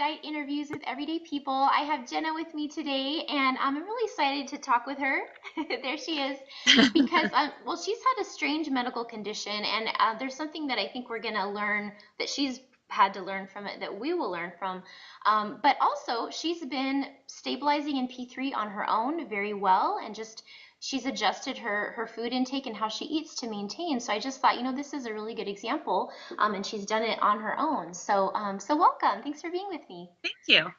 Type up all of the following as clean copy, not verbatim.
Insight Interviews with Everyday People. I have Jenna with me today, and I'm really excited to talk with her. There she is, because well, she's had a strange medical condition, and there's something that I think we're gonna learn that she's had to learn from it that we will learn from. But also, she's been stabilizing in P3 on her own very well, and just she's adjusted her food intake and how she eats to maintain. So I just thought, this is a really good example, and she's done it on her own. So welcome. Thanks for being with me. Thank you.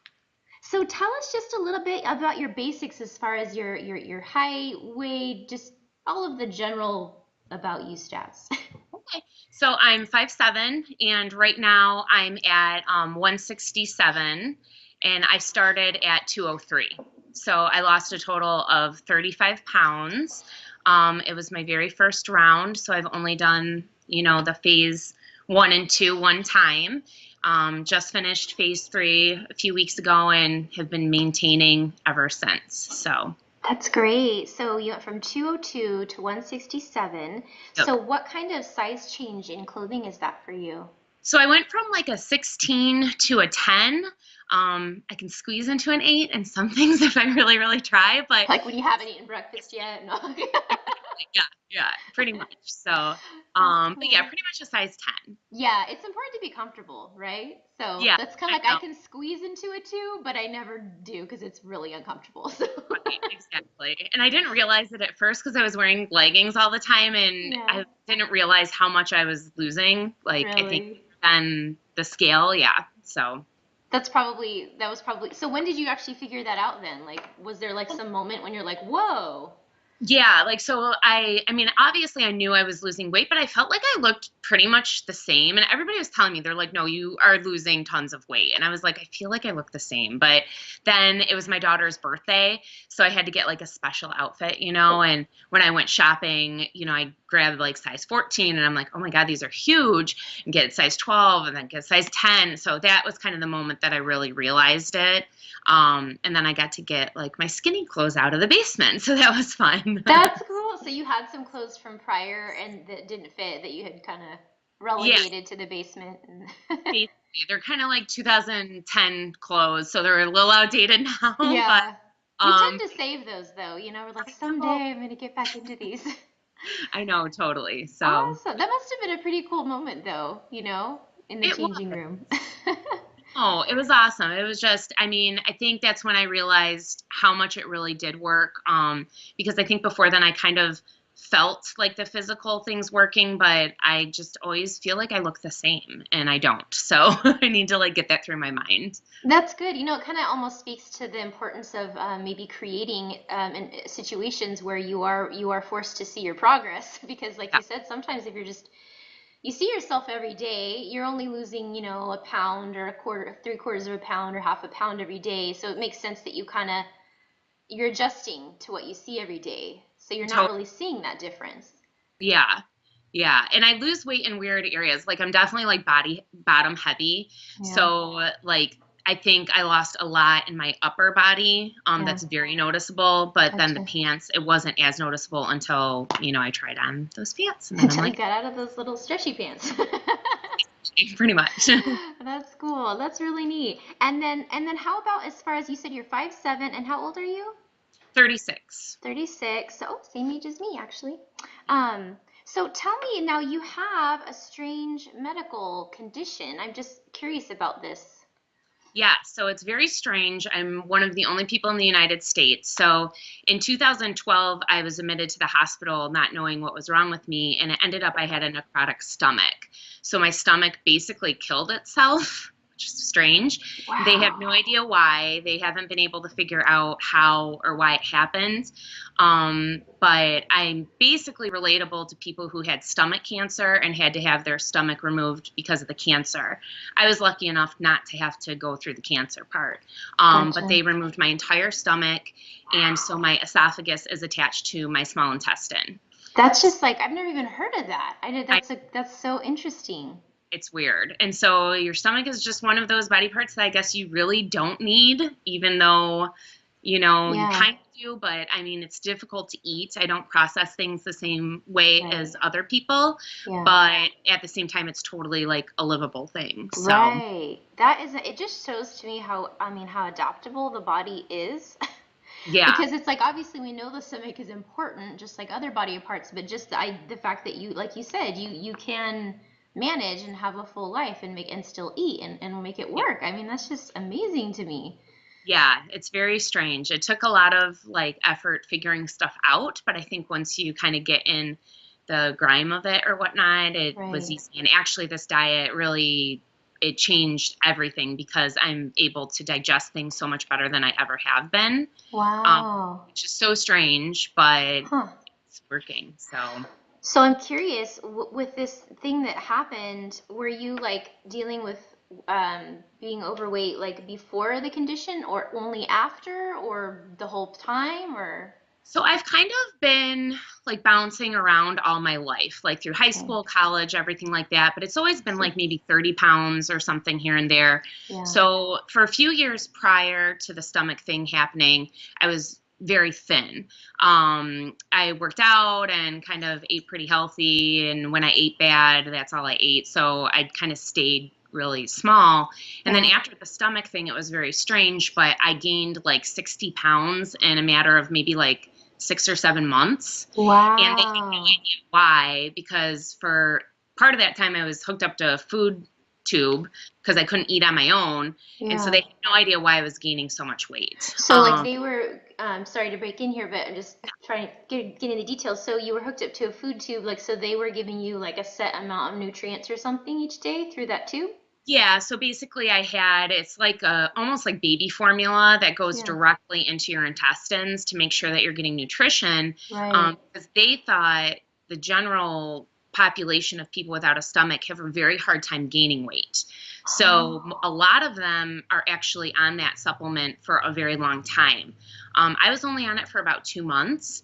So tell us just a little bit about your basics as far as your height, weight, just all of the general about you stats. Okay. So I'm 5'7", and right now I'm at 167, and I started at 203. So I lost a total of 35 pounds. It was my very first round, so I've only done, the phase 1 and 2 one time. Just finished phase 3 a few weeks ago and have been maintaining ever since. So That's great. So you went from 202 to 167. yep. So what kind of size change in clothing is that for you? So I went from like a 16 to a 10. I can squeeze into an 8 and some things if I really, really try, but Like when you haven't eaten breakfast yet? No. yeah, pretty much. So, That's but yeah, cool. pretty much a size 10. Yeah, it's important to be comfortable, right? So Yeah, that's kind I of like I know. can squeeze into it too, but I never do because it's really uncomfortable. So Right, exactly. And I didn't realize it at first because I was wearing leggings all the time and yeah, I didn't realize how much I was losing. Like, I think really. then the scale, yeah. So. That was probably so when did you actually figure that out then? Like was there like some moment when you're like, whoa? Yeah, like so I mean obviously I knew I was losing weight, but I felt like I looked pretty much the same and everybody was telling me they're like, "No, you are losing tons of weight." And I was like, "I feel like I look the same." But then it was my daughter's birthday, so I had to get like a special outfit, and when I went shopping, I grabbed like size 14 and I'm like, "Oh my God, these are huge." And get size 12 and then get size 10. So that was kind of the moment that I really realized it. And then I got to get like my skinny clothes out of the basement. So that was fun. That's cool. So you had some clothes from prior and that didn't fit that you had kind of Yeah, relegated to the basement and basically. They're kind of like 2010 clothes. So they're a little outdated now, but yeah. We tend um to save those though, we're like I know, someday I'm gonna get back into these. I know totally. So Awesome. That must have been a pretty cool moment though, in the it was. changing room. Oh, it was awesome. It was just, I mean, I think that's when I realized how much it really did work. Because I think before then I kind of felt like the physical things working, but I just always feel like I look the same and I don't. So I need to like get that through my mind. That's good. It kind of almost speaks to the importance of maybe creating situations where you are forced to see your progress because, like Yeah, you said, sometimes if you see yourself every day, you're only losing a pound or a quarter, 3/4 of a pound or half a pound every day. So it makes sense that you're adjusting to what you see every day. So you're not totally. really seeing that difference. Yeah. Yeah. And I lose weight in weird areas. Like I'm definitely like bottom heavy. Yeah, So like I think I lost a lot in my upper body. yeah, That's very noticeable. But then the gotcha. pants, it wasn't as noticeable until, I tried on those pants. And then I'm Until you like, got out of those little stretchy pants. pretty much. That's cool. That's really neat. And then how about as far as you said you're 5'7" and how old are you? 36. 36. So, oh, same age as me actually. So tell me now you have a strange medical condition. I'm just curious about this. Yeah, so it's very strange. I'm one of the only people in the United States. So in 2012, I was admitted to the hospital not knowing what was wrong with me, and it ended up I had a necrotic stomach. So my stomach basically killed itself, which is strange. They have no Wow. idea why. They haven't been able to figure out how or why it happened. But I'm basically relatable to people who had stomach cancer and had to have their stomach removed because of the cancer. I was lucky enough not to have to go through the cancer part. But Gotcha. they removed my entire stomach, and so my esophagus is attached to my small intestine. That's just like I've never even heard of that. I did I, that's so interesting. it's weird. And so your stomach is just one of those body parts that I guess you really don't need, even though You Yeah. kind of do, but I mean, it's difficult to eat. I don't process things the same way Right. as other people, Yeah. but at the same time, it's totally like a livable thing. So, Right. That is, it just shows to me how, I mean, how adaptable the body is. yeah, Because it's like obviously we know the stomach is important, just like other body parts, but just the fact that you, like you said, you can manage and have a full life and make and still eat and make it yeah, work. I mean, that's just amazing to me. yeah, it's very strange. It took a lot of like effort figuring stuff out, but I think once you kind of get in the grime of it or whatnot, it was Right. easy. And actually, this diet really it changed everything because I'm able to digest things so much better than I ever have been. Um, Wow. which is so strange, but Huh. it's working. So, So I'm curious, with this thing that happened, were you like dealing with being overweight like before the condition or only after or the whole time or? so I've kind of been like bouncing around all my life, like through high Okay. school, college, everything like that. But it's always been See. like maybe 30 pounds or something here and there. Yeah. So for a few years prior to the stomach thing happening, I was very thin. I worked out and kind of ate pretty healthy. And when I ate bad, that's all I ate. So I kind of stayed really small. And then Yeah. after the stomach thing, it was very strange, but I gained like 60 pounds in a matter of maybe like 6 or 7 months. And they had no Wow. idea why, because for part of that time I was hooked up to a food tube because I couldn't eat on my own. And so Yeah. they had no idea why I was gaining so much weight. So like they were, sorry to break in here, but I'm just trying to get into the details. So you were hooked up to a food tube, like so they were giving you like a set amount of nutrients or something each day through that tube? Yeah, so basically it's like a almost like baby formula that goes Yeah. directly into your intestines to make sure that you're getting nutrition. Right. Because they thought the general population of people without a stomach have a very hard time gaining weight. So Oh. a lot of them are actually on that supplement for a very long time. I was only on it for about 2 months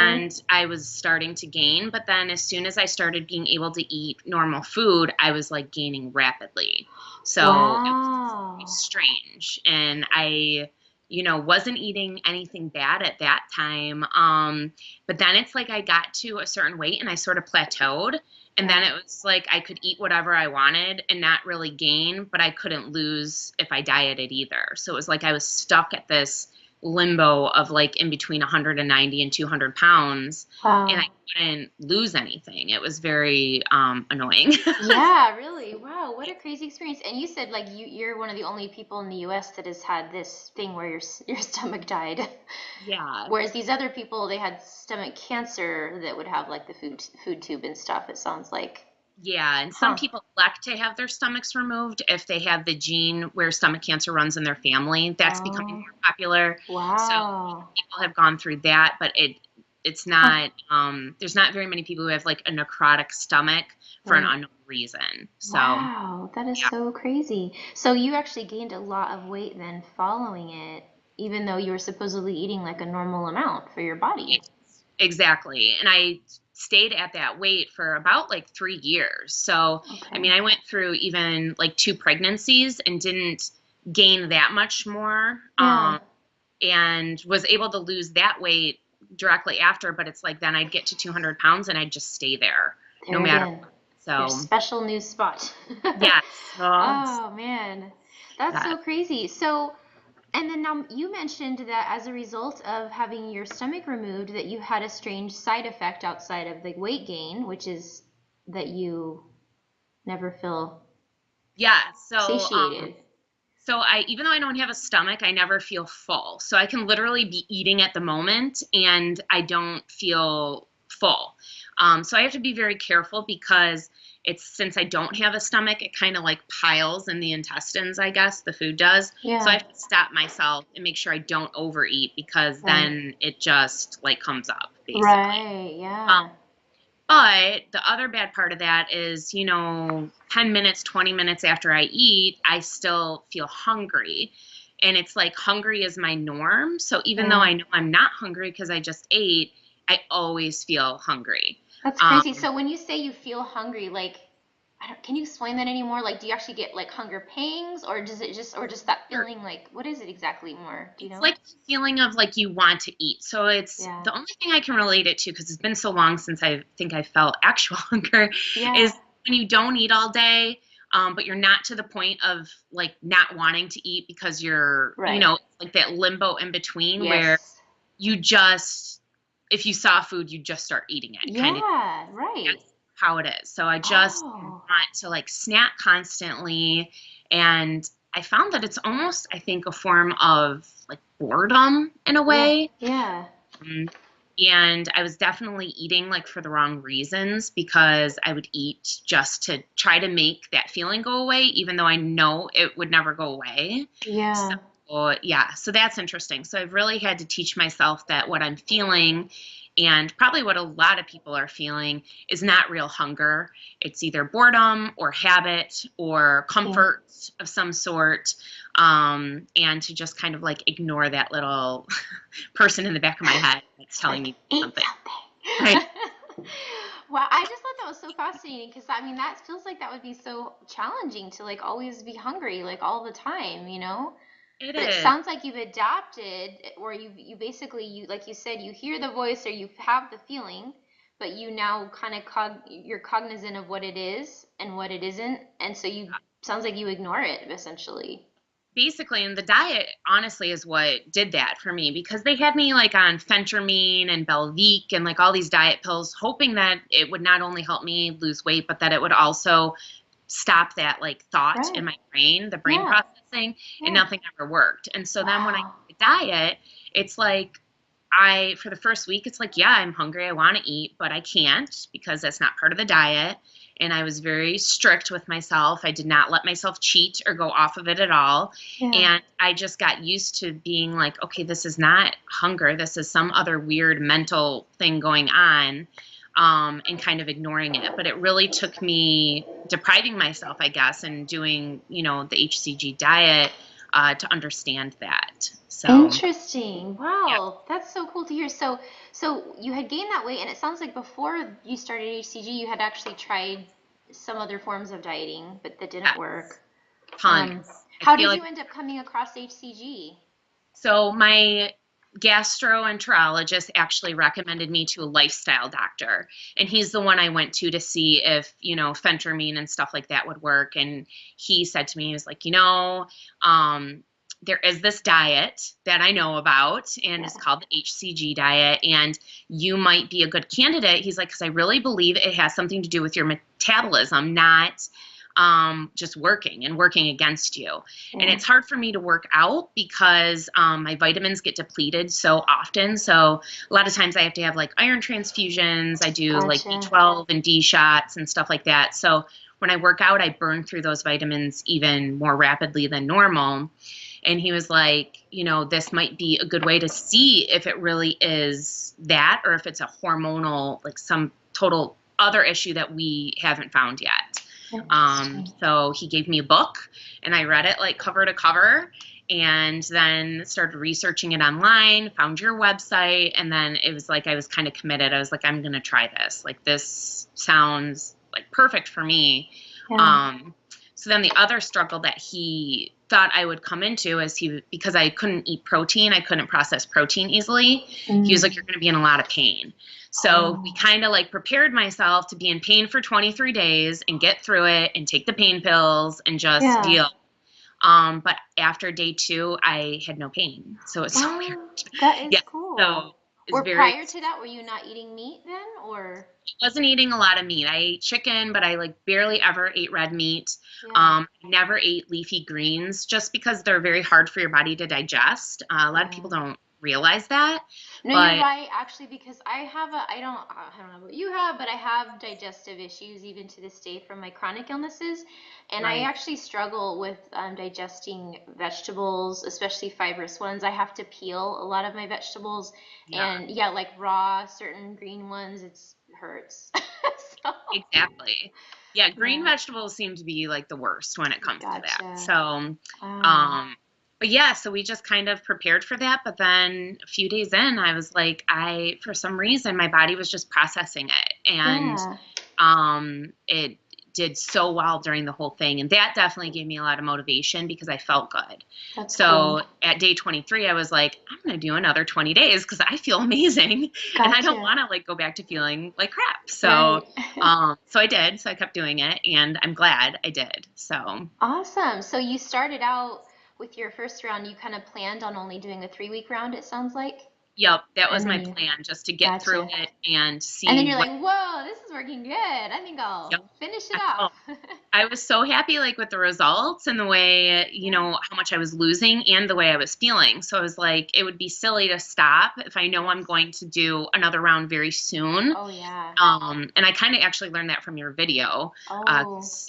Okay. and I was starting to gain, but then as soon as I started being able to eat normal food, I was like gaining rapidly. So it was very Wow. strange. And I wasn't eating anything bad at that time. But then it's like I got to a certain weight and I sort of plateaued. And then Yeah. it was like I could eat whatever I wanted and not really gain, but I couldn't lose if I dieted either. So it was like I was stuck at this limbo of like in between 190 and 200 pounds, and I Wow. couldn't lose anything. It was very annoying. Yeah, really. Wow, what a crazy experience. And you said like you're one of the only people in the US that has had this thing where your stomach died. Yeah. Whereas these other people, they had stomach cancer that would have like the food tube and stuff, it sounds like. Yeah, and some Huh. people elect to have their stomachs removed if they have the gene where stomach cancer runs in their family. That's becoming Oh, more popular. So wow. people have gone through that, but it's Huh. not there's not very many people who have like a necrotic stomach for an Right. unknown reason. So Wow, that is yeah. so crazy. So you actually gained a lot of weight then following it, even though you were supposedly eating like a normal amount for your body. Exactly. And I stayed at that weight for about like 3 years. So, I Okay. mean, I went through even like 2 pregnancies and didn't gain that much more, Yeah, and was able to lose that weight directly after. But it's like then I'd get to 200 pounds and I'd just stay there no there matter again. what. Your So, special new spot. yes. Oh man, that's That. so crazy. So, and then now you mentioned that as a result of having your stomach removed, that you had a strange side effect outside of the weight gain, which is that you never feel Yeah. So, satiated. So I, even though I don't have a stomach, I never feel full. So I can literally be eating at the moment and I don't feel full. So I have to be very careful because it's since I don't have a stomach, it kind of like piles in the intestines, I guess the food does. So I Yeah, have to stop myself and make sure I don't overeat because right. then it just like comes up basically. Right, Um, yeah. but the other bad part of that is, 10 minutes, 20 minutes after I eat, I still feel hungry. And it's like hungry is my norm. So even though Yeah. I know I'm not hungry because I just ate, I always feel hungry. That's crazy. Um, So when you say you feel hungry, like can you explain that anymore? Like, do you actually get like hunger pangs, or does it just, or just that Sure. feeling like, what is it exactly more? Do you It's know? like the feeling of like you want to eat. So it's Yeah. the only thing I can relate it to because it's been so long since I think I felt actual hunger Yeah. is when you don't eat all day, but you're not to the point of like not wanting to eat because you're, Right. like that limbo in between where Yes. you just, if you saw food, you just start eating it kind of. Yeah. Right. That's how it is. So I just Oh. want to like snack constantly. And I found that it's almost, I think, a form of like boredom in a Yeah. way. Yeah. Um, and I was definitely eating like for the wrong reasons because I would eat just to try to make that feeling go away, even though I know it would never go away. Yeah. So, yeah, so that's interesting. So I've really had to teach myself that what I'm feeling and probably what a lot of people are feeling is not real hunger. It's either boredom or habit or Yeah. comfort of some sort. And to just kind of like ignore that little person in the back of my head that's telling Like, me eat something. Right. something. Wow, I just thought that was so fascinating because I mean that feels like that would be so challenging to like always be hungry like all the time, you know? It But it is. sounds like you've adapted, or you basically, you like you said, you hear the voice or you have the feeling, but you now kind of you're cognizant of what it is and what it isn't, and so you, sounds like you ignore it essentially. Basically, and the diet honestly is what did that for me because they had me like on phentermine and Belvique and like all these diet pills, hoping that it would not only help me lose weight, but that it would also stop that like thought in Right. my brain, the brain Yeah. processing, and Yeah. nothing ever worked. And so then when I Wow. did the diet, it's like for the first week, it's like, yeah, I'm hungry. I want to eat, but I can't because that's not part of the diet. And I was very strict with myself. I did not let myself cheat or go off of it at all. Yeah. And I just got used to being like, okay, this is not hunger. This is some other weird mental thing going on, and kind of ignoring it. But it really took me depriving myself, I guess, and doing, the HCG diet to understand that. So, Interesting. yeah. Wow, that's so cool to hear. So you had gained that weight, and it sounds like before you started HCG, you had actually tried some other forms of dieting, but that didn't Yeah, work. Um, tons. I how feel did like you end up coming across HCG? so my gastroenterologist actually recommended me to a lifestyle doctor, and he's the one I went to see if, phentermine and stuff like that would work. And he said to me, he was like, um, there is this diet that I know about, and Yeah. it's called the HCG diet, and you might be a good candidate. He's like, because I really believe it has something to do with your metabolism, not just working against you. And Yeah. it's hard for me to work out because my vitamins get depleted so often. So a lot of times I have to have like iron transfusions. I do like Gotcha. B12 and D shots and stuff like that. So when I work out, I burn through those vitamins even more rapidly than normal. And he was like, this might be a good way to see if it really is that or if it's a hormonal, like some total other issue that we haven't found yet. Interesting. So he gave me a book and I read it like cover to cover and then started researching it online, found your website, and then it was like I was kind of committed. I was like, I'm going to try this. Like, this sounds like perfect for me. Yeah. Um, so then the other struggle that he thought I would come into is because I couldn't eat protein, I couldn't process protein easily. He was Mm. like, you're going to be in a lot of pain. So we Oh. kind of like prepared myself to be in pain for 23 days and get through it and take the pain pills and just Yeah. deal. But after day 2, I had no pain. So it's so weird. Wow, that is Yeah. cool. So it's Or very, prior to that, were you not eating meat then, or? wasn't eating a lot of meat. I ate chicken, but I like barely ever ate red meat. Yeah. Never ate leafy greens just because they're very hard for your body to digest. A lot of Yeah. people don't realize that, No, you're but right, actually, because I don't know what you have, but I have digestive issues even to this day from my chronic illnesses. And I right. actually struggle with digesting vegetables, especially fibrous ones. I have to peel a lot of my vegetables. Yeah, And yeah, like raw, certain green ones, it's hurts. So, exactly. Yeah, green yeah, vegetables seem to be like the worst when it comes to that. gotcha. So, Wow. um, but yeah, so we just kind of prepared for that. But then a few days in, I was like, for some reason, my body was just processing it. And Yeah. it did so well during the whole thing. And that definitely gave me a lot of motivation because I felt good. That's cool. So at day 23, I was like, I'm going to do another 20 days because I feel amazing. And I don't Gotcha. want to like go back to feeling like crap. Right. So I did. So I kept doing it and I'm glad I did. So, Awesome. So you started out with your first round, you kind of planned on only doing a 3 week round, it sounds like. yep, that was And then my you, plan, just to get through gotcha. it and And then see you're what. like, whoa, this is working good. I think I'll Yep. finish it I off. know. I was so happy like with the results and the way, Yeah. how much I was losing and the way I was feeling. So I was like, it would be silly to stop if I know I'm Yes. going to do another round very soon. Oh, yeah. And I kind of actually learned that from your video, Oh,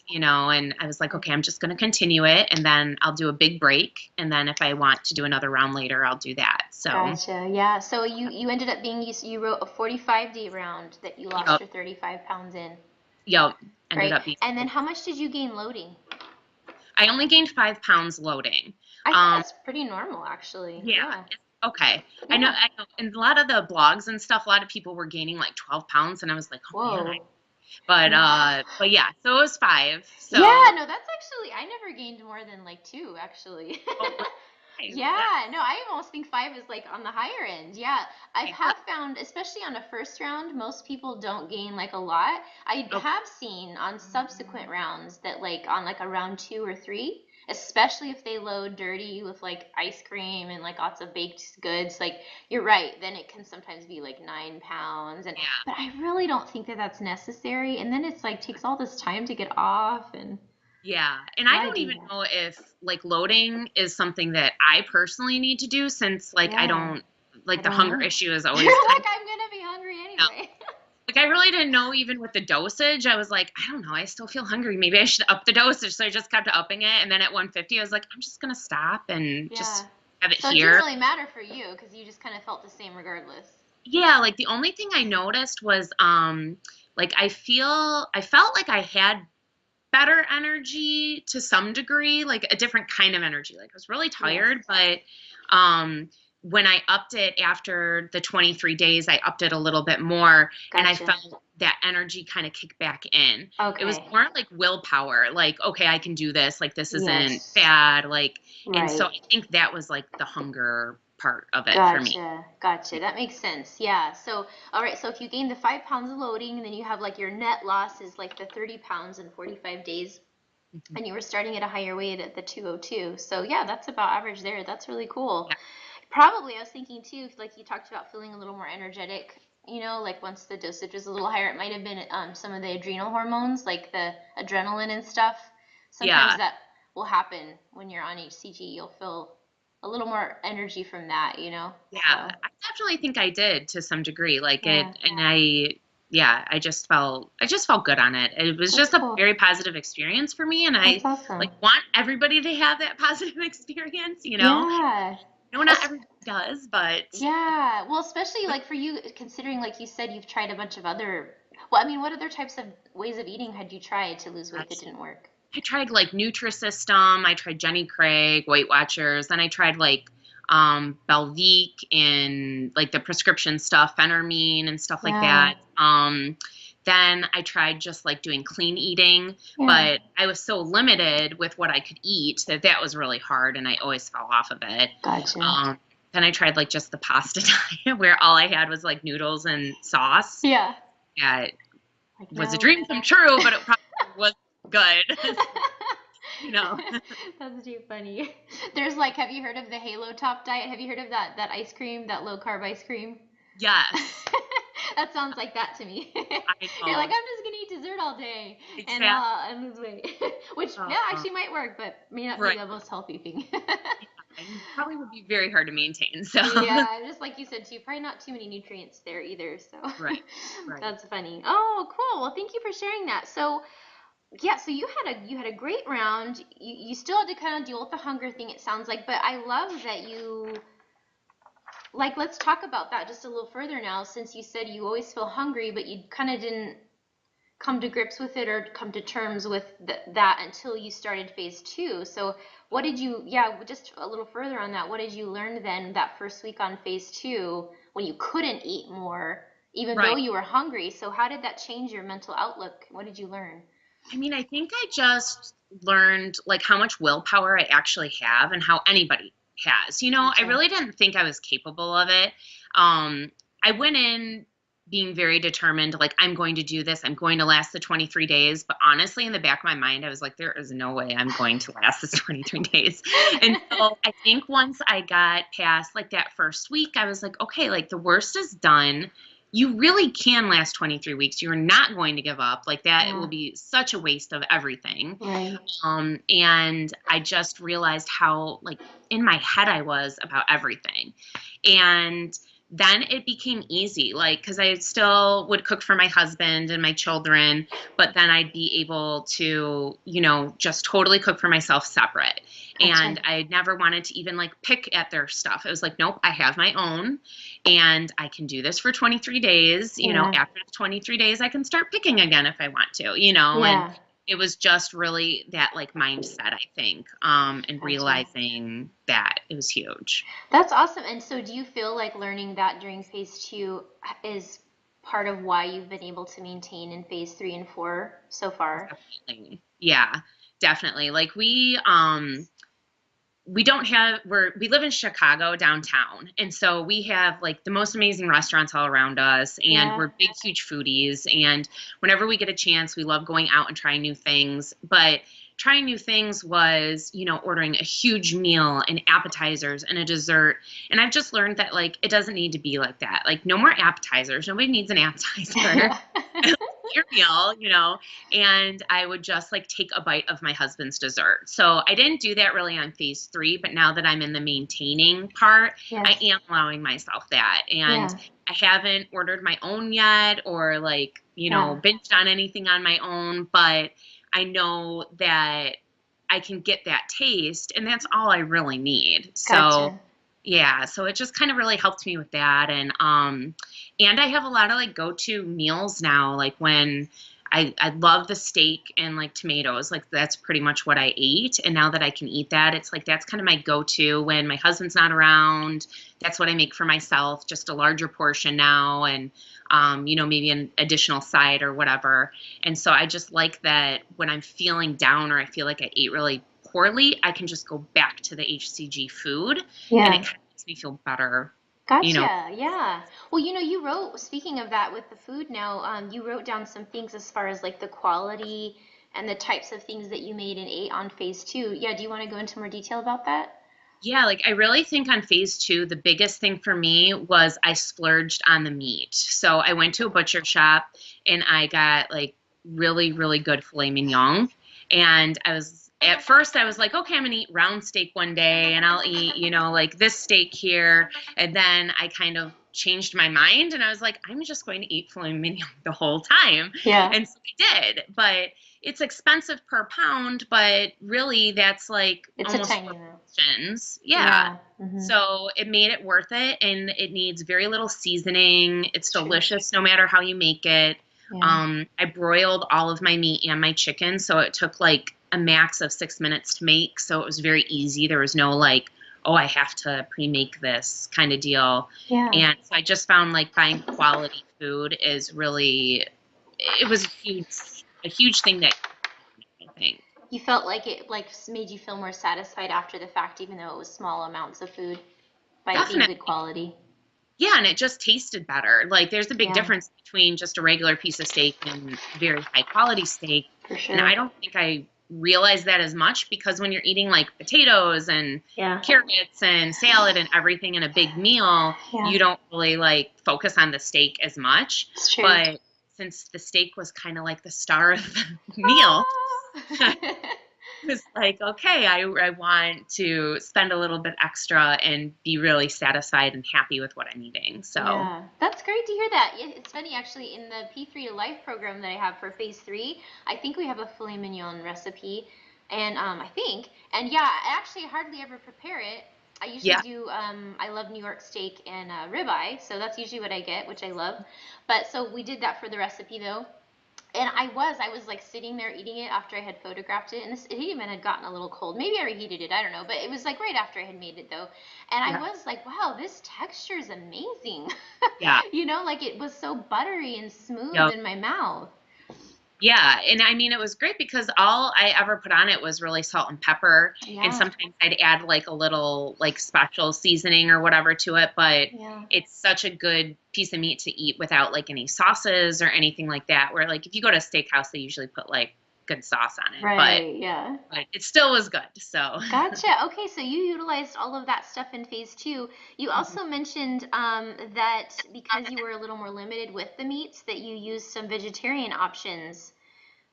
and I was like, good. okay, I'm just going to continue it and then I'll do a big break. And then if I want to do another round later, I'll do that. So, Gotcha. Yeah. So you ended up being, you wrote a 45-day round that you lost yep, your 35 pounds in. yep, ended Great. up being, And then how much did you gain loading? I only gained 5 pounds loading. I think Um, that's pretty normal, actually. Yeah. Yeah. Okay. I know, Yeah. I know. And a lot of the blogs and stuff, a lot of people were gaining like 12 pounds, and I was like, oh man. Whoa. But yeah, so it was 5. Yeah, So, no, that's actually, I never gained more than like 2, actually. oh, okay, yeah, Yeah, no, I almost think 5 is like on the higher end. Yeah, I okay, have found, especially on a first round, most people don't gain like a lot. I okay, have seen on subsequent rounds that like on like a round 2 or 3, especially if they load dirty with like ice cream and like lots of baked goods, like you're right, then it can sometimes be like 9 pounds. And yeah, but I really don't think that that's necessary. And then it's like takes all this time to get off, and yeah. And I why don't do even that? know if like loading is something that I personally need to do since like I Yeah, don't I like the don't hunger know. issue is always You're kind like, of. I'm gonna be hungry Yeah. anyway. Like I really didn't know even with the dosage. I was like, I don't know. I still feel hungry. Maybe I should up the dosage. So I just kept upping it. And then at 150, I was like, I'm just gonna stop and Yeah. just have it So it didn't here. really matter for you because you just kind of felt the same regardless. Yeah, like the only thing I noticed was like I felt like I had better energy to some degree, like a different kind of energy. Like I was really Yes. tired, but um when I upped it after the 23 days, I upped it a little bit more and I Gotcha. felt that energy kind of kick back in. It was Okay. more like willpower, like, okay, I can do this, like this isn't Yes. bad, like, and so Right. I think that was like the hunger part of it for me. Gotcha. Gotcha. That makes sense. Yeah. So, all right. So if you gain the 5 pounds of loading, and then you have like your net loss is like the 30 pounds in 45 days, Mhm. and you were starting at a higher weight at the 202. So yeah, that's about average there. That's really cool. Yeah. Probably, I was thinking too, like you talked about feeling a little more energetic, like once the dosage was a little higher, it might have been some of the adrenal hormones, like the adrenaline and stuff. Sometimes Yeah. that will happen when you're on HCG. You'll feel a little more energy from that. Yeah, So, I definitely think I did to some degree. Like it, yeah, and yeah, I just felt good on it. It was that's just a cool. very positive experience for me, and That's I awesome. like want everybody to have that positive experience. Yeah. No, not everybody does, but Yeah. Well, especially like for you, considering like you said, you've tried a bunch of other, well, I mean, what other types of ways of eating had you tried to lose weight that didn't work? I tried like Nutrisystem, I tried Jenny Craig, Weight Watchers, then I tried like Belvique and like the prescription stuff, Phentermine and stuff like Yeah. that. Then I tried just like doing clean eating, Yeah. but I was so limited with what I could eat that was really hard and I always fell off of it. Gotcha. Um, then I tried like just the pasta diet where all I had was like noodles and sauce. Yeah. Yeah, it Like, was a no. dream come true, but it probably was good. you know. That's too funny. There's like, have you heard of the Halo Top diet? Have you heard of that ice cream, that low carb ice cream? Yes, That sounds like that to me. I You're like, know. I'm just gonna eat dessert all day and Exactly. and lose weight, which Uh, yeah actually might work, but may not be right. the most healthy thing. Yeah, and probably would be very hard to maintain. So, Yeah, just like you said too, probably not too many nutrients there either. So right, right. that's funny. Oh, cool. Well, thank you for sharing that. So yeah, so you had a great round. You still had to kind of deal with the hunger thing, it sounds like, but I love that you like let's talk about that just a little further now, since you said you always feel hungry, but you kind of didn't come to grips with it or come to terms with that until you started phase 2. So what did you, yeah, just a little further on that, what did you learn then that first week on phase 2 when you couldn't eat more, even though Right. you were hungry? So how did that change your mental outlook? What did you learn? I mean, I think I just learned like how much willpower I actually have and how anybody has. I Gotcha. really didn't think I was capable of it. Um, I went in being very determined, like, I'm going to do this, I'm going to last the 23 days. But honestly, in the back of my mind, I was like, there is no way I'm going to last this 23 days. And so I think once I got past like that first week, I was like, okay, like the worst is done. You really can last 23 weeks. You're not going to give up. Like that, it Yeah, will be such a waste of everything. right. And I just realized how like in my head I was about everything. And then it became easy, like, because I still would cook for my husband and my children, but then I'd be able to, just totally cook for myself separate. Gotcha. And I never wanted to even like pick at their stuff. It was like, nope, I have my own and I can do this for 23 days. Yeah, After the 23 days, I can start picking again if I want to, and yeah, it was just really that like mindset, I think, and gotcha. realizing that it was huge. That's awesome. And so, do you feel like learning that during phase two is part of why you've been able to maintain in phase three and four so far? Definitely. Yeah, definitely. Like we don't have we live in Chicago downtown, and so we have like the most amazing restaurants all around us, and Yeah, we're big huge foodies, and whenever we get a chance we love going out and trying new things. But trying new things was, ordering a huge meal and appetizers and a dessert, and I've just learned that like it doesn't need to be like that. Like no more appetizers, nobody needs an appetizer. yeah, Your meal, and I would just like take a bite of my husband's dessert. So I didn't do that really on phase three, but now that I'm in the maintaining part, I yes, am allowing myself that. And yeah, I haven't ordered my own yet or like, yeah, binged on anything on my own, but I know that I can get that taste and that's all I really need. So gotcha. yeah, so it just kind of really helped me with that. And I have a lot of like go-to meals now, like when I love the steak and like tomatoes, like that's pretty much what I ate. And now that I can eat that, it's like that's kind of my go-to when my husband's not around. That's what I make for myself, just a larger portion now, and maybe an additional side or whatever. And so I just like that when I'm feeling down or I feel like I ate really poorly, I can just go back to the HCG food and it Yeah, kind of makes me feel better, you know. gotcha. Yeah. Well, you wrote, speaking of that with the food now, you wrote down some things as far as like the quality and the types of things that you made and ate on phase two. Yeah, do you want to go into more detail about that? Yeah, like I really think on phase two, the biggest thing for me was I splurged on the meat. So I went to a butcher shop and I got like really, really good filet mignon. And at first I was like, okay, I'm gonna eat round steak one day and I'll eat, like this steak here. And then I kind of changed my mind and I was like, I'm just going to eat filet mignon the whole time. Yeah, And so I did. But it's expensive per pound, but really that's like it's a almost tiny amount. portions. Yeah. Yeah. So it made it worth it and it needs very little seasoning. It's It's true. delicious no matter how you make it. Yeah. I broiled all of my meat and my chicken, so it took like a max of 6 minutes to make. So it was very easy. There was no like, oh, I have to pre-make this kind of deal. Yeah. And so I just found like buying quality food is really, it was a huge thing that I think. You felt like it like made you feel more satisfied after the fact, even though it was small amounts of food, by it being good Definitely. quality. Yeah, and it just tasted better. Like there's a big Yeah, difference between just a regular piece of steak and very high quality steak. for And sure. I don't think I realized that as much because when you're eating like potatoes and Yeah. carrots and salad and everything in a big meal, Yeah. you don't really like focus on the steak as much. It's true. But since the steak was kind of like the star of the meal, Ah. was like, okay, I want to spend a little bit extra and be really satisfied and happy with what I'm eating. So, Yeah, that's great to hear that. It's funny actually in the P3 to Life program that I have for phase three, I think we have a filet mignon recipe, and I think, and yeah, I actually hardly ever prepare it. I usually yeah, do. I love New York steak and ribeye, so that's usually what I get, which I love. But so we did that for the recipe though. And I was like sitting there eating it after I had photographed it, and it even had gotten a little cold. Maybe I reheated it, I don't know, but it was like right after I had made it though. And I yeah, was like, wow, this texture is amazing. yeah. Like it was so buttery and smooth Yep. in my mouth. Yeah, and I mean, it was great because all I ever put on it was really salt and pepper, and Yeah, sometimes I'd add like a little like special seasoning or whatever to it, but yeah. it's such a good piece of meat to eat without like any sauces or anything like that. Where like if you go to a steakhouse, they usually put like good sauce on it, Right, yeah. but it still was good. So Gotcha. Okay, so you utilized all of that stuff in phase two. You also mentioned that because you were a little more limited with the meats, that you used some vegetarian options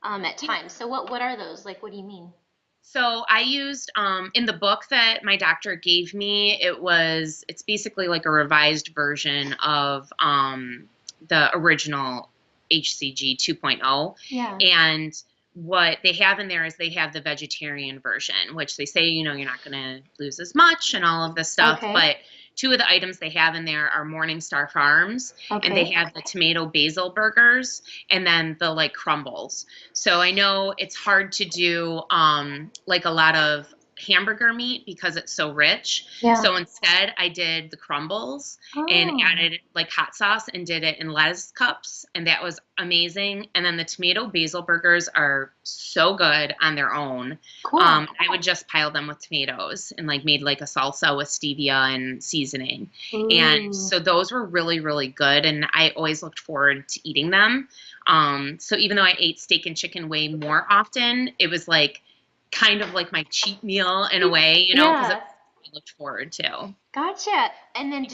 at yeah. times. So what are those? Like, what do you mean? So I used in the book that my doctor gave me, it's basically like a revised version of the original HCG 2.0. Yeah. And what they have in there is they have the vegetarian version, which they say, you're not going to lose as much and all of this stuff. Okay. But two of the items they have in there are Morningstar Farms, and they Okay. have the tomato basil burgers and then the like crumbles. So I know it's hard to do like a lot of hamburger meat because it's so rich. Yeah. So instead, I did the crumbles and Oh, added like hot sauce and did it in lettuce cups, and that was amazing. And then the tomato basil burgers are so good on their own. cool. I would just pile them with tomatoes and like made like a salsa with stevia and seasoning. And Ooh. so those were really, really good. And I always looked forward to eating them. So even though I ate steak and chicken way more often, it was like kind of like my cheat meal in a way, because Yeah. it's what I looked forward to. Gotcha. And then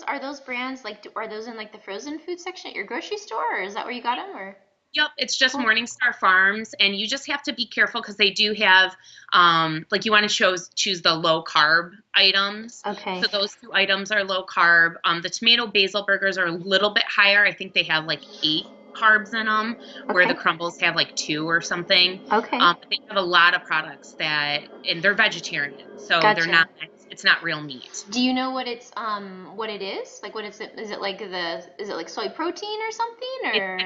are those brands like are those in like the frozen food section at your grocery store, or is that where you got them, or? Yep, it's just Cool. Morningstar Farms, and you just have to be careful because they do have, like you want to choose the low carb items. Okay. So those two items are low carb. The tomato basil burgers are a little bit higher. I think they have like 8 carbs in them, where the Okay. crumbles have like 2 or something. Okay. But they have a lot of products and they're vegetarian, so they're Gotcha. not. It's not real meat. Do you know what it is? Like is it like is it like soy protein or something I or?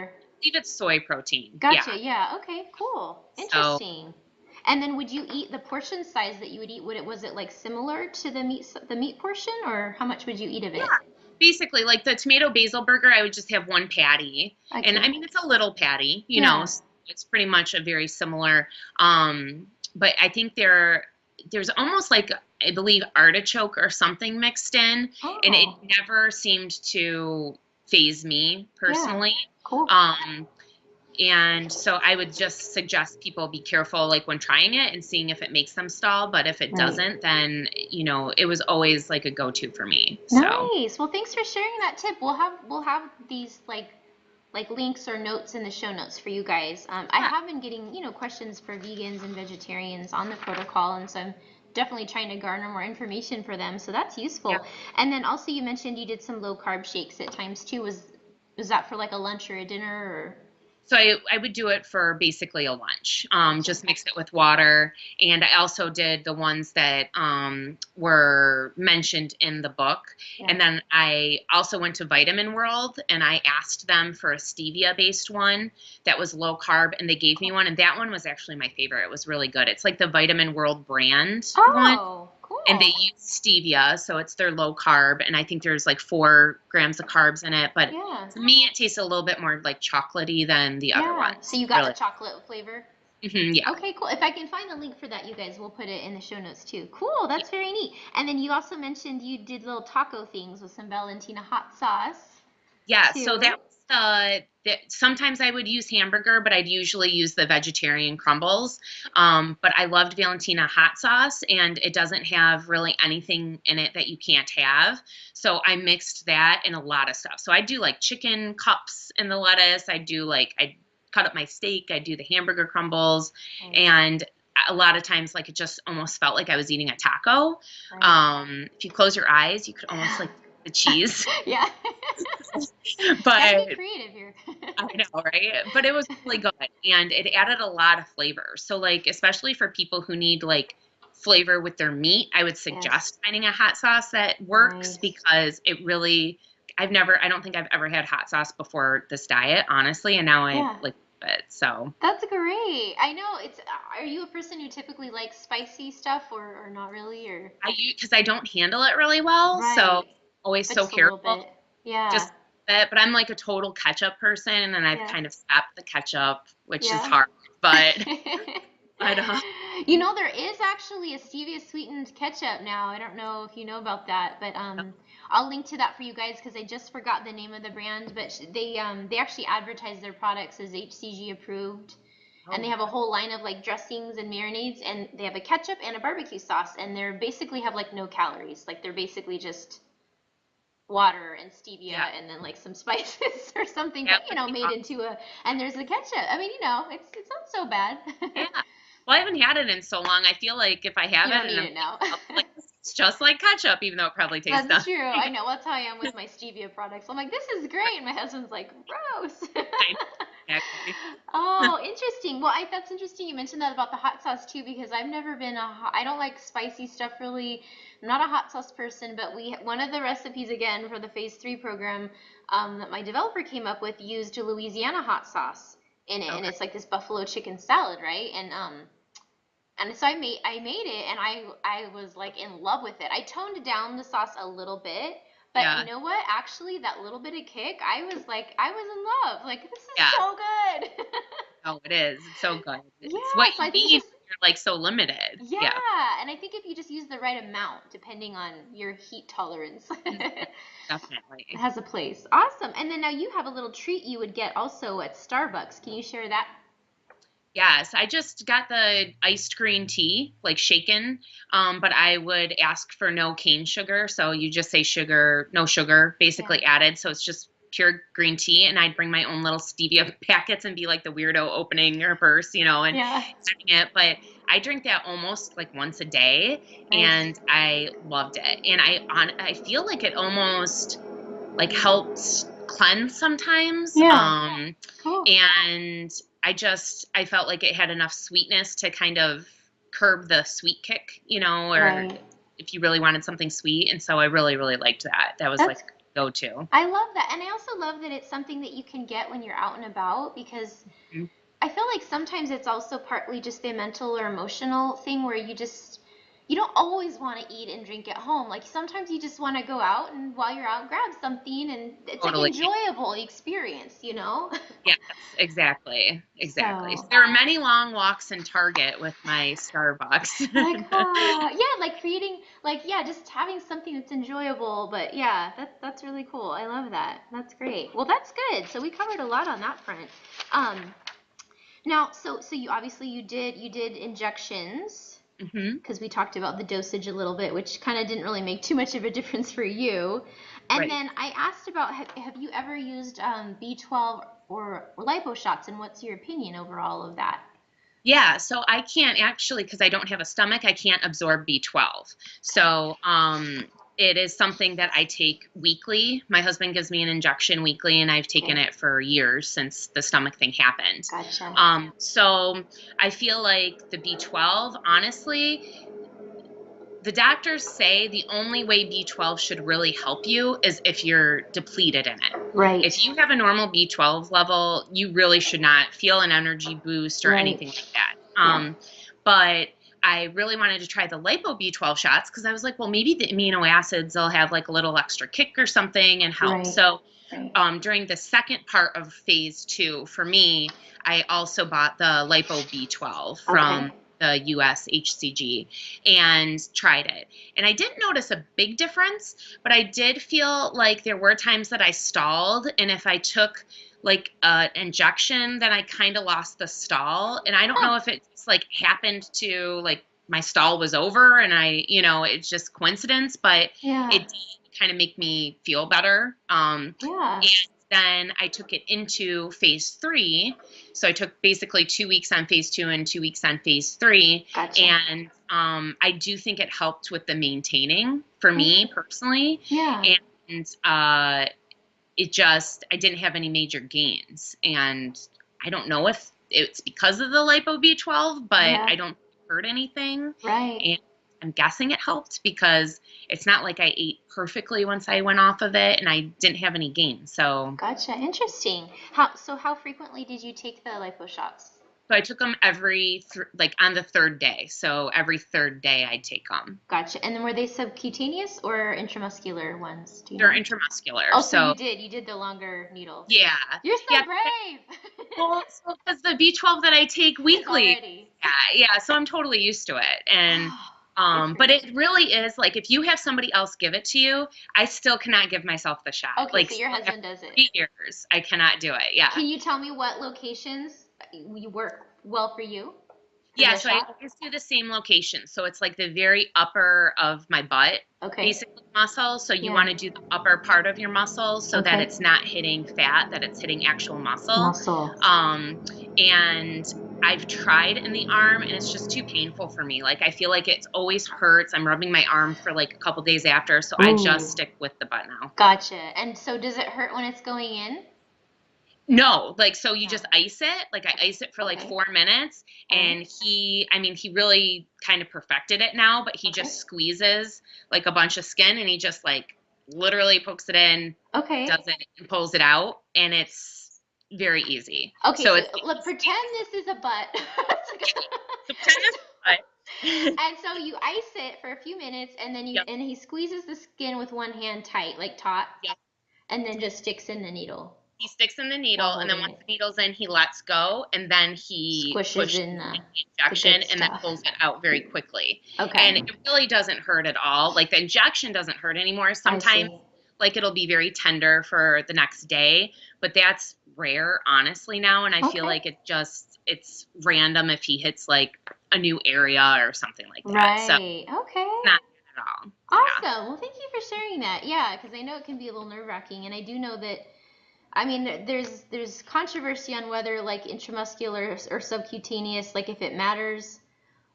believe it's soy protein. Yeah. Gotcha. Yeah. Okay. Cool. So Interesting. And then would you eat the portion size that you would eat? Was it like similar to the meat portion, or how much would you eat of yeah, it? basically like the tomato basil burger, I would just have one patty. And I Okay. mean, it's a little patty, Yeah. so it's pretty much a very similar. But I think there's almost like, I believe, artichoke or something mixed in, and it Oh. never seemed to phase me Yeah. personally. Cool. Um, And so I would just suggest people be careful, like when trying it and seeing if it makes them stall. But if it Right. doesn't, then, it was always like a go-to for me. So Nice. Well, thanks for sharing that tip. We'll have these like links or notes in the show notes for you guys. I yeah, have been getting questions for vegans and vegetarians on the protocol, and so I'm definitely trying to garner more information for them. So that's yeah. useful. And then also you mentioned you did some low carb shakes at times too. Was that for like a lunch or a dinner or? So I would do it for basically a lunch. Gotcha. Just mix it with water. And I also did the ones that were mentioned in the book. Yeah. And then I also went to Vitamin World and I asked them for a stevia based one that was low carb, and they gave me one. And that one was actually my favorite. It was really good. It's like the Vitamin World brand one. Oh, And they cool. use stevia, so it's their low carb, and I think there's like 4 grams of carbs in it. But Yeah. to me, it tastes a little bit more like chocolatey than the other Yeah. So ones. you got the Really, chocolate flavor? yeah, Okay, cool. If I can find the link for that, you guys, we'll put it in the show notes too. Cool, yeah, that's very neat. And then you also mentioned you did little taco things with some Valentina hot sauce yeah. So too. that was sometimes I would use hamburger, but I'd usually use the vegetarian crumbles. But I loved Valentina hot sauce, and it doesn't have really anything in it that you can't have. So I mixed that in a lot of stuff. So I do like chicken cups in the lettuce. I cut up my steak. I do the hamburger crumbles, Nice. and a lot of times, like, it just almost felt like I was eating a taco. Right. If you close your eyes, you could almost like the cheese, Yeah. Gotta be but creative here. I know, right? But it was really good, and it added a lot of flavor. So, like, especially for people who need like flavor with their meat, I would Yes. suggest finding a hot sauce that works Nice. because it really. I don't think I've ever had hot sauce before this diet, honestly, and now I Yeah. like it. So That's great. I know it's. Are you a person who typically likes spicy stuff or not really or? because I don't handle it really well, so Right. always But so just a little careful. bit. Just Yeah. bit, but I'm like a total ketchup person, and I've Yeah. kind of stopped the ketchup, which is Yeah. hard. But but You know, there is actually a stevia sweetened ketchup now. I don't know if you know about that, but I'll link to that for you guys because I just forgot the name of the brand. But they actually advertise their products as HCG approved, and they oh have a whole line of like dressings and marinades, and they have a ketchup and a barbecue sauce, and they're basically have like no calories. Like they're basically just water and stevia yeah, and then like some spices or something, that but would be made awesome. into a, and there's the ketchup. I mean, it's not so bad. Yeah. Well, I haven't had it in so long. I feel like if I have You it don't and need I'm it now. I'll be like, this is just like ketchup, even though it probably tastes That's nothing. true. I know. That's how I am with my stevia products. I'm like, this is great. And my husband's like, gross. Exactly. Oh, interesting. Well, that's interesting. You mentioned that about the hot sauce too, because I've never been I don't like spicy stuff really. I'm not a hot sauce person, but one of the recipes again for the phase 3 program that my developer came up with used Louisiana hot sauce in it, and Okay. it's like this buffalo chicken salad, right? And so I made it, and I was like in love with it. I toned down the sauce a little bit, but you Yeah. know what? Actually, that little bit of kick, I was in love. Like, this is Yeah. so good. Oh, it is. It's so good. It's Yeah, what so you I think it's need just, when you're like so limited. Yeah. yeah, and I think if you just use the right amount, depending on your heat tolerance, Mhm. it Definitely. has a place. Awesome. And then now you have a little treat you would get also at Starbucks. Can you share that? Yes, I just got the iced green tea, like shaken, but I would ask for no cane sugar. So you just say sugar, no sugar, Yeah. basically added. So it's just pure green tea. And I'd bring my own little stevia packets and be like the weirdo opening her purse, and Yeah. setting it. But I drink that almost like once a day, Nice. and I loved it. And I feel like it almost like helps cleanse sometimes. Yeah. Cool. And I felt like it had enough sweetness to kind of curb the sweet kick, or Right. if you really wanted something sweet. And so I really, really liked that. That was That's like go to. I love that. And I also love that it's something that you can get when you're out and about because I feel like sometimes it's also partly just the mental or emotional thing where you don't always want to eat and drink at home. Like sometimes you just want to go out and while you're out grab something and it's like Totally. enjoyable experience, you know? Yes, exactly. Exactly. So So there are many long walks in Target with my Starbucks. like, yeah, like creating, like, yeah, just having something that's enjoyable. But yeah, that's really cool. I love that. That's great. Well, that's good. So we covered a lot on that front. Um, Now, so you obviously you did injections Hmm. because we talked about the dosage a little bit, which kind of didn't really make too much of a difference for you. And Right. then I asked about have you ever used B12 or lipo shots, and what's your opinion over all of that? Yeah, so I can't actually, because I don't have a stomach, I can't absorb B12. Okay, So it is something that I take weekly. My husband gives me an injection weekly, and I've taken okay, it for years since the stomach thing happened. gotcha. So I feel like the B12, honestly, the doctors say the only way B12 should really help you is if you're depleted in it. If Right, you have a normal B12 level, you really should not feel an energy boost or right, anything like that. yeah, But I really wanted to try the lipo B12 shots because I was like, well, maybe the amino acids will have like a little extra kick or something and help. right, So right. during the second part of phase 2, for me, I also bought the lipo B12 Okay, from the US HCG and tried it. And I didn't notice a big difference, but I did feel like there were times that I stalled. And if I took like an injection, then I kind of lost the stall. And I don't huh, know if it's like happened to like my stall was over and it's just coincidence, but yeah, it did kind of make me feel better. yeah, And then I took it into phase 3. So I took basically 2 weeks on phase 2 and 2 weeks on phase 3. gotcha. And I do think it helped with the maintaining for me Okay, personally. yeah, And I didn't have any major gains. And I don't know if it's because of the lipo B12, but yeah, I don't hurt anything. right. And I'm guessing it helped because it's not like I ate perfectly once I went off of it and I didn't have any gains. So Gotcha. Interesting. How frequently did you take the lipo shots? So I took them like on the third day. So every third day I'd take them. Gotcha. And then were they subcutaneous or intramuscular ones? Do you They're know? intramuscular. Oh, so So you did the longer needles. yeah. You're Yeah. so brave. Well, so because the B12 that I take It's weekly, already. yeah, so I'm totally used to it. And Oh, good for but you. it really is like if you have somebody else give it to you, I still cannot give myself the shot. Okay, Like so your still after husband does it. 3 years, I cannot do it. Yeah. Can you tell me what locations you work well for you for Yeah, the so I shot? always do the same location. So it's like the very upper of my butt, Okay. basically muscle. So you Yeah. want to do the upper part of your muscle so that Okay. it's not hitting fat, that it's hitting actual muscle. Muscle. Um, and I've tried in the arm and it's just too painful for me. Like I feel like it always hurts. I'm rubbing my arm for like a couple days after, so I just Ooh. stick with the butt now. Gotcha. And so does it hurt when it's going in? No, like so you No. just ice it. Like I ice it for like Okay. 4 minutes All right. and I mean, he really kind of perfected it now, but he Okay. just squeezes like a bunch of skin and he just like literally pokes it in, Okay. does it and pulls it out and it's very easy. Okay, So so it's look, pretend this is a butt. so pretend it's fun. And so you ice it for a few minutes and then Yep. he squeezes the skin with one hand tight, like taut, Yep. and then just sticks in the needle He sticks in the while needle and then holding once it. the needle's in, he lets go and then he Squishes pushes in in the the injection good and then stuff. pulls it out very quickly. And Okay, it really doesn't hurt at all. Like the injection doesn't hurt anymore. I Sometimes see. like it'll be very tender for the next day, but that's rare honestly now and I feel Okay. like it's random if he hits like a new area or something like that. So Right. Okay. it's not bad at all. Yeah. Awesome. Well, thank you for sharing that. Yeah, because I know it can be a little nerve-wracking, and I do know that. I mean, there's controversy on whether like intramuscular or subcutaneous, like if it matters,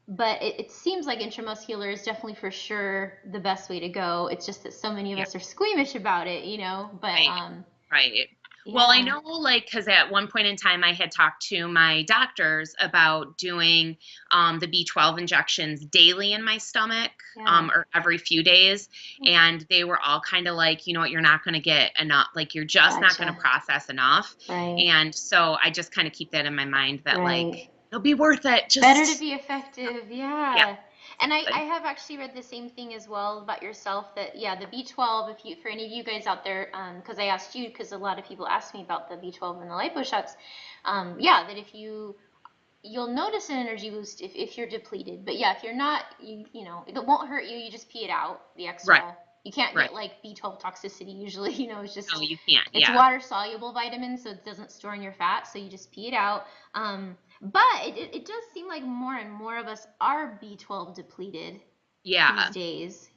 but it seems like intramuscular is definitely for sure the best way to go. It's just that so many of Yeah. us are squeamish about it, But Right. Right. Well, I yeah, know, like, because at one point in time I had talked to my doctors about doing the B12 injections daily in my stomach, yeah, or every few days. And they were all kind of like, you know what, you're not going to get enough, like, you're just not going gotcha. to process enough. Right, And so I just kind of keep that in my mind that, right. like, it'll be worth it. Better to Just, be effective, yeah, yeah. And I exactly. have actually read the same thing as well about yourself that yeah, the B12, if you for any of you guys out there, because I asked you because a lot of people asked me about the B12 and the lipo shots, yeah, that if you'll notice an energy boost if you're depleted. But yeah, if you're not, it won't hurt you. You just pee it out, the Right, extra. You can't right. get like B12 toxicity usually, it's No, just you can't. it's Yeah. water soluble vitamin, so it doesn't store in your fat, so you just pee it out. But it does seem like more and more of us are B12 depleted these Yeah. days.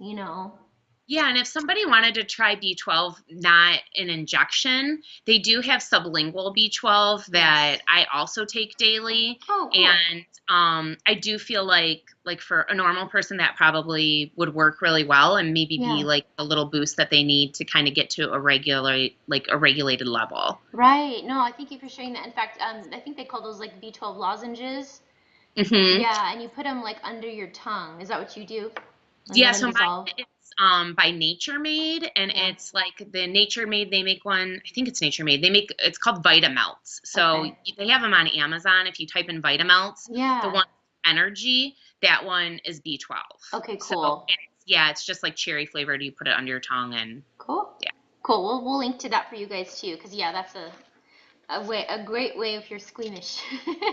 Yeah, and if somebody wanted to try B12, not an injection, they do have sublingual B12 that Yes. I also take daily. Oh, cool. And I do feel like for a normal person that probably would work really well and maybe be Yeah. like a little boost that they need to kind of get to a regulated level. Right. No, I thank you for sharing that. In fact, I think they call those like B12 lozenges. Hmm. Yeah, and you put them like under your tongue. Is that what you do? And Yeah, let them so mine dissolve? is by Nature Made, and Yeah. it's like the Nature Made. They make one. I think it's Nature Made. It's called Vitamelts. So Okay. they have them on Amazon. If you type in Vitamelts, the Yeah. one Energy, that one is B12. Okay, So cool. yeah, it's just like cherry flavored. You put it under your tongue, and Cool. yeah, Cool. We'll link to that for you guys too, because yeah, that's a great way if you're squeamish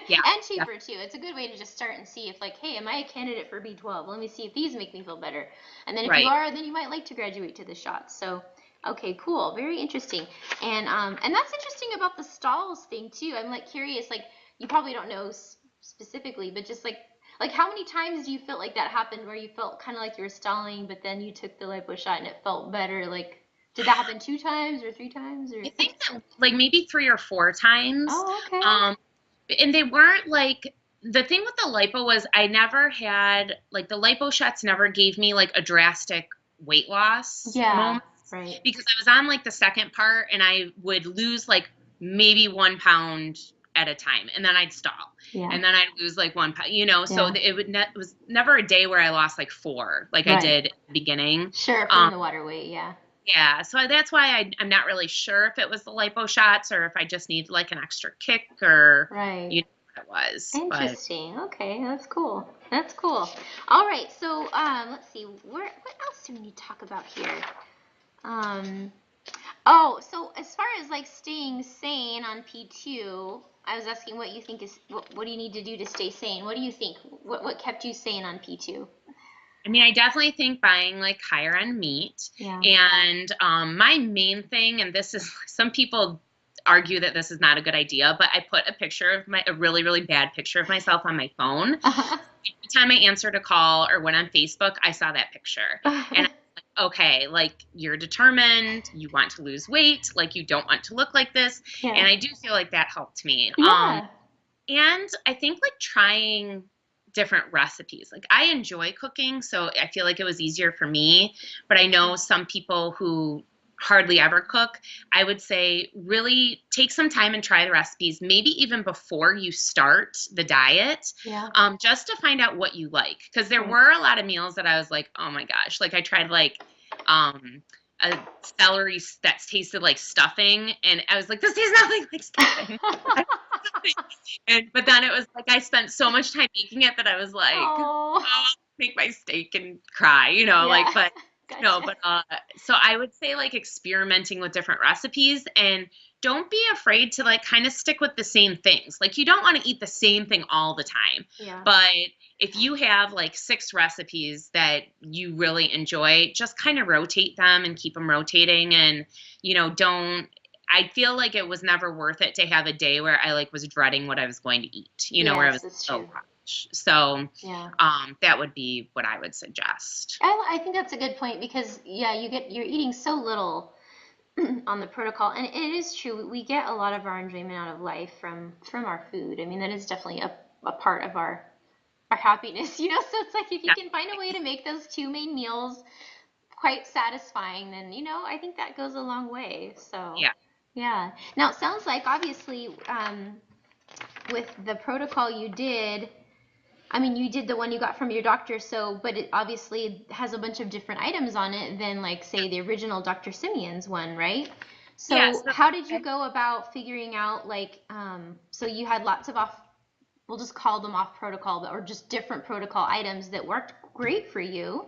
yeah, and yeah, cheaper too. It's a good way to just start and see if like, hey, am I a candidate for B12? Let me see if these make me feel better. And then if you right. are, then you might like to graduate to the shots. So, okay, cool. Very interesting. And that's interesting about the stalls thing too. I'm like curious, like you probably don't know specifically, but just like how many times do you feel like that happened where you felt kind of like you were stalling, but then you took the lipo shot and it felt better? Like, did that happen 2 times or 3 times or? I think that like maybe 3 or 4 times. Oh, okay. Um, and they weren't like the thing with the lipo was I never had like the lipo shots never gave me like a drastic weight loss Yeah, moment right. because I was on like the second part and I would lose like maybe 1 pound at a time and then I'd stop Yeah, and then I'd lose like 1 pound, so yeah. it was never a day where I lost like 4 like I Right. did at the beginning. Sure, from Um, the water weight, yeah. yeah, so that's why I'm not really sure if it was the lipo shots or if I just need like an extra kick or Right. you know, what it was. But Interesting. Okay, that's cool. That's cool. All right, so let's see. What else do we need to talk about here? Um, oh, so as far as like staying sane on P2, I was asking what you think is what do you need to do to stay sane? What do you think? What kept you sane on P2? I mean, I definitely think buying like higher end meat. Yeah. And my main thing, and this is some people argue that this is not a good idea, but I put a really, really bad picture of myself on my phone. Every time I answered a call or went on Facebook, I saw that picture. And I'm like, okay, like you're determined, you want to lose weight, like you don't want to look like this. Yeah. And I do feel like that helped me. Yeah. And I think like trying different recipes. Like I enjoy cooking, so I feel like it was easier for me. But I know some people who hardly ever cook. I would say really take some time and try the recipes, maybe even before you start the diet, Yeah. just to find out what you like. Because there Right. were a lot of meals that I was like, oh my gosh, like I tried like a celery that tasted like stuffing, and I was like, this tastes nothing like stuffing. And but then it was like I spent so much time making it that I was like, oh, Oh. I'll make my steak and cry, Yeah. like, but no, Gotcha. but so I would say like experimenting with different recipes, and don't be afraid to like kind of stick with the same things. Like you don't want to eat the same thing all the time, Yeah. but if you have like 6 recipes that you really enjoy, just kind of rotate them and keep them rotating, and don't. I feel like it was never worth it to have a day where I like was dreading what I was going to eat, where I Yes, was that's oh true. gosh. So Yeah. that would be what I would suggest. I think that's a good point because yeah, you're eating so little on the protocol, and it is true. We get a lot of our enjoyment out of life from our food. I mean, that is definitely a part of our happiness, So it's like if you Yeah. can find a way to make those two main meals quite satisfying, then I think that goes a long way. So Yeah. yeah. Now it sounds like obviously with the protocol you did. I mean, you did the one you got from your doctor, so, but it obviously has a bunch of different items on it than, like, say, the original Dr. Simeon's one, right? Yeah. So, how did you go about figuring out, like, so you had lots of we'll just call them off protocol, or just different protocol items that worked great for you.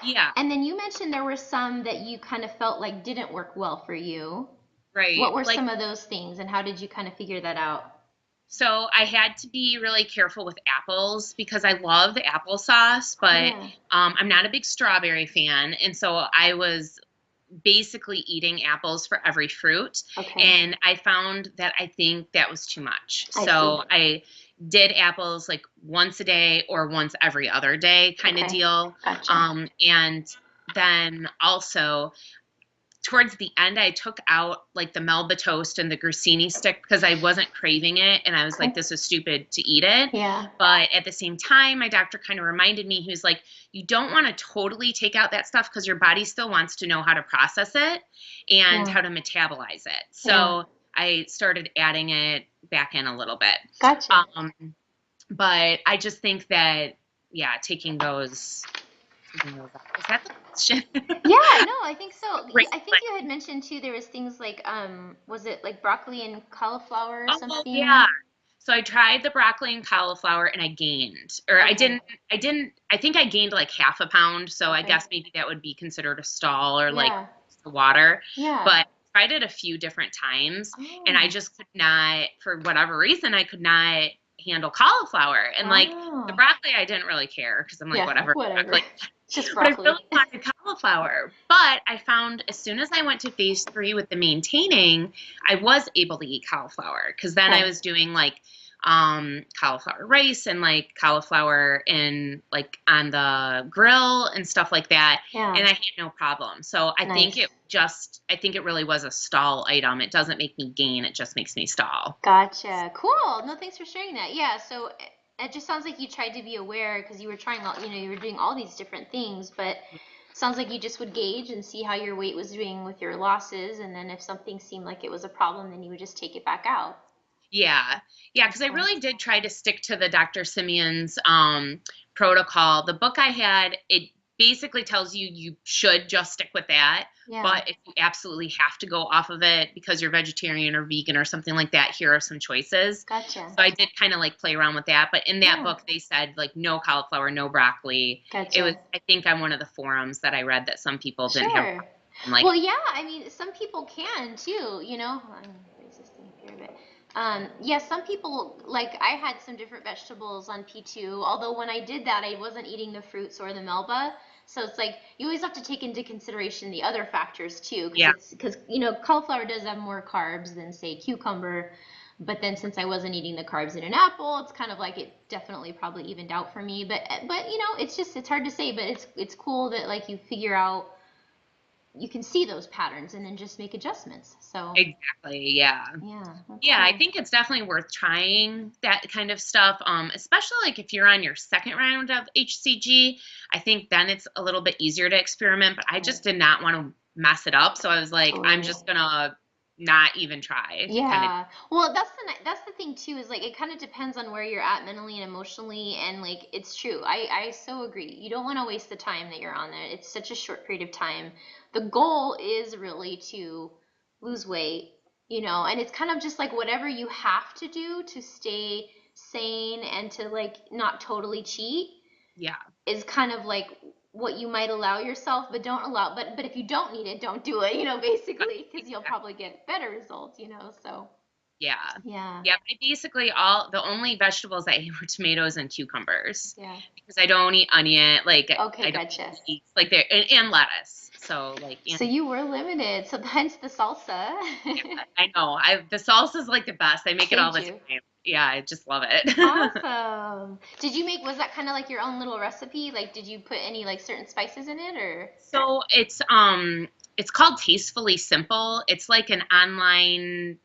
Yeah. And then you mentioned there were some that you kind of felt like didn't work well for you. Right. What were Like, some of those things, and how did you kind of figure that out? so I had to be really careful with apples because I love the applesauce, but Yeah. I'm not a big strawberry fan. And so I was basically eating apples for every fruit. Okay. And I found that I think that was too much. I So see. I did apples like once a day or once every other day kind of Okay. deal. Gotcha. And then also towards the end, I took out like the Melba toast and the grissini stick because I wasn't craving it. And I was like, Okay. this is stupid to eat it. Yeah. But at the same time, my doctor kind of reminded me, he was like, you don't want to totally take out that stuff because your body still wants to know how to process it and Yeah. how to metabolize it. Yeah. So I started adding it back in a little bit. Gotcha. But I just think that, yeah, taking those out. Is that the question? Yeah, no, I think so. Great. I think you had mentioned too there was things like was it like broccoli and cauliflower or Oh something? yeah. So I tried the broccoli and cauliflower and I gained, or Okay. I think I gained like half a pound. So I Okay. guess maybe that would be considered a stall or like Yeah. the water. Yeah. But I tried it a few different times and I Oh. just could not, for whatever reason, I could not handle cauliflower. And like the Oh. broccoli, I didn't really care because I'm like, Yeah, whatever. whatever. Broccoli. Just But I really broccoli. wanted cauliflower. But I found as soon as I went to phase 3 with the maintaining, I was able to eat cauliflower because then I Okay. was doing like cauliflower rice and like cauliflower in like on the grill and stuff like that. Yeah. And I had no problem. So Nice. I think it really was a stall item. It doesn't make me gain, it just makes me stall. Gotcha. Cool. No, thanks for sharing that. Yeah, so it just sounds like you tried to be aware because you were trying all, you were doing all these different things, but sounds like you just would gauge and see how your weight was doing with your losses, and then if something seemed like it was a problem, then you would just take it back out. Yeah. Yeah, because I Okay. really did try to stick to the Dr. Simeon's protocol. The book I had, it basically tells you you should just stick with that. Yeah. But if you absolutely have to go off of it because you're vegetarian or vegan or something like that, here are some choices. Gotcha. So I did kind of like play around with that. But in that Yeah. book, they said like no cauliflower, no broccoli. It was, Gotcha. I think, on one of the forums that I read that some people didn't have. Sure. I'm like, Well, yeah, I mean, some people can too, you know. Raise this thing here a bit. Yeah, some people, like, I had some different vegetables on P2, although when I did that, I wasn't eating the fruits or the melba. So it's like you always have to take into consideration the other factors too, yeah, because you know cauliflower does have more carbs than say cucumber, but then since I wasn't eating the carbs in an apple, it's kind of like it definitely probably evened out for me. But you know, it's hard to say, but it's cool that like you figure out you can see those patterns and then just make adjustments. So exactly. Yeah. yeah, that's Yeah, I cool. think it's definitely worth trying that kind of stuff. Especially like if you're on your second round of HCG, I think then it's a little bit easier to experiment, but I Right. just did not want to mess it up. So I was like, I'm Totally. just gonna not even try kind of. Yeah. Well, that's the thing too is like it kind of depends on where you're at mentally and emotionally and like it's true. I so agree. You don't want to waste the time that you're on there. It's such a short period of time. The goal is really to lose weight, you know, and it's kind of just like whatever you have to do to stay sane and to like not totally cheat Yeah, is kind of like what you might allow yourself, but don't allow. But if you don't need it, don't do it. You know, basically, because you'll exactly. probably get better results. You know, so Yeah. yeah, Yeah, but I basically all the only vegetables I ate were tomatoes and cucumbers yeah. because I don't eat onion, like Okay, I don't gotcha. eat like there and lettuce. So like So you were limited. So hence the salsa. I know. The salsa is like the best. I make it all Thank the you. time. Yeah, I just love it. Awesome. Did you make, was that kind of like your own little recipe? Like, did you put any like certain spices in it or? So it's called Tastefully Simple. It's like an online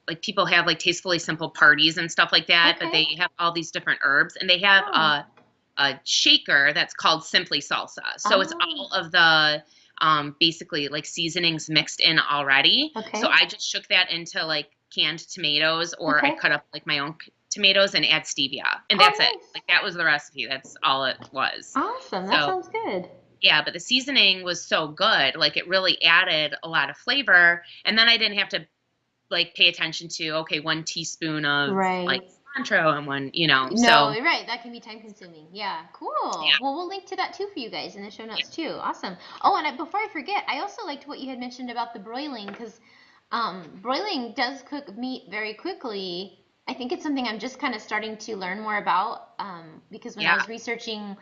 like people have like Tastefully Simple parties and stuff like that, but Okay. they have all these different herbs and they have Oh. a shaker that's called Simply Salsa. So it's Oh. all of the basically like seasonings mixed in already. So Okay. I just shook that into like canned tomatoes or I Okay. cut up like my own tomatoes and add stevia. And Oh, that's it. nice. Like that was the recipe. That's all it was. Awesome. That So sounds good. yeah, but the seasoning was so good. Like it really added a lot of flavor. And then I didn't have to like pay attention to, okay, 1 teaspoon of like Right. cilantro and one, No, so you're right. That can be time consuming. Yeah, cool. yeah, Well, we'll link to that too for you guys in the show notes too. Awesome. Oh, and before I forget, I also liked what you had mentioned about the broiling because broiling does cook meat very quickly. I think it's something I'm just kind of starting to learn more about because when I yeah, was researching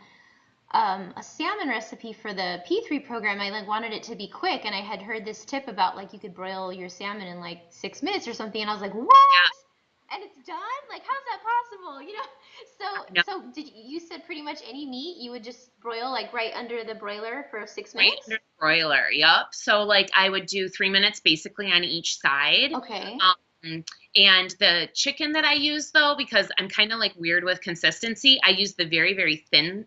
a salmon recipe for the P3 program, I like wanted it to be quick, and I had heard this tip about like you could broil your salmon in like 6 minutes or something, and I was like, what? yeah, And it's done? Like, how's that possible? You know? So, no, so you said pretty much any meat you would just broil like right under the broiler for six right minutes? under the broiler. Yep. So like I would do 3 minutes basically on each side. Okay. Um, and the chicken that I use though, because I'm kind of like weird with consistency, I use the very, very thin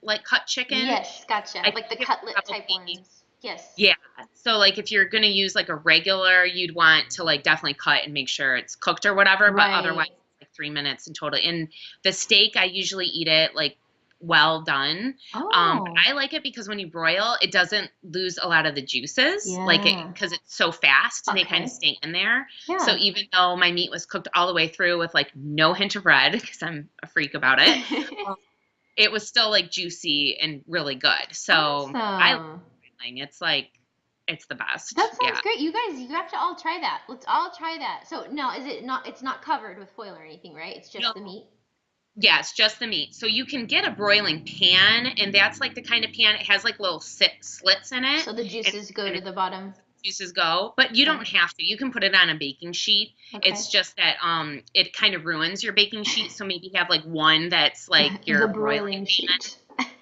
like cut chicken. Yes, gotcha. I Like the think it cutlet would type probably, ones. Yes. yeah. So like if you're gonna use like a regular, you'd want to like definitely cut and make sure it's cooked or whatever, but otherwise Right. it's like 3 minutes in total. And the steak, I usually eat it like well done. But Oh, I like it because when you broil, it doesn't lose a lot of the juices, like it yeah. because it's so fast, they kind of Okay. stay in there. So Yeah. even though my meat was cooked all the way through with like no hint of red, because I'm a freak about it, um, it was still like juicy and really good. So I love Awesome. grilling. It's like it's the That best. sounds Yeah. great. You guys, you have to all try that. Let's all try that. So now, is it not? It's not covered with foil or anything, right? It's just No, the meat. yes, just the meat. So you can get a broiling pan, and that's like the kind of pan, it has like little slits in it, So the and juices go kind to of the bottom. juices go, but you Okay. don't have to. You can put it on a baking sheet. Okay. It's just that it kind of ruins your baking sheet. So maybe have like one that's like The your broiling broiling pan. sheet.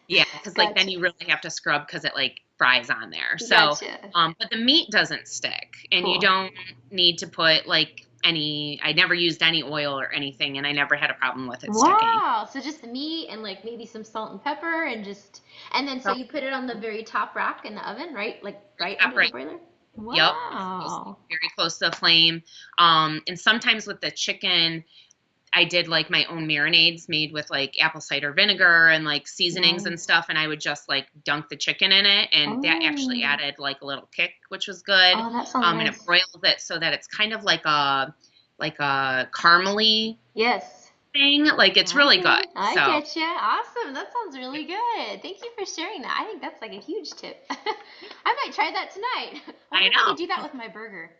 Yeah, because like then Gotcha. you really have to scrub because it like fries on there. So, Gotcha. but the meat doesn't stick, and you Cool. don't need to put like any. I never used any oil or anything, and I never had a problem with it sticking. Wow. So just the meat and like maybe some salt and pepper and just and then so So you put it on the very top rack in the oven, right? Like right top under the right. broiler? Yep, Wow. very close to the flame. And sometimes with the chicken, I did like my own marinades made with like apple cider vinegar and like seasonings and Nice. stuff. And I would just like dunk the chicken in it. And that actually Oh, added like a little kick, which was good. oh, that sounds And it nice. broils it so that it's kind of like a caramely Yes. thing. Like it's really good. I So get you. Awesome. That sounds really good. Thank you for sharing that. I think that's like a huge tip. I might try that tonight. I wonder I if I could know. do that with my burger.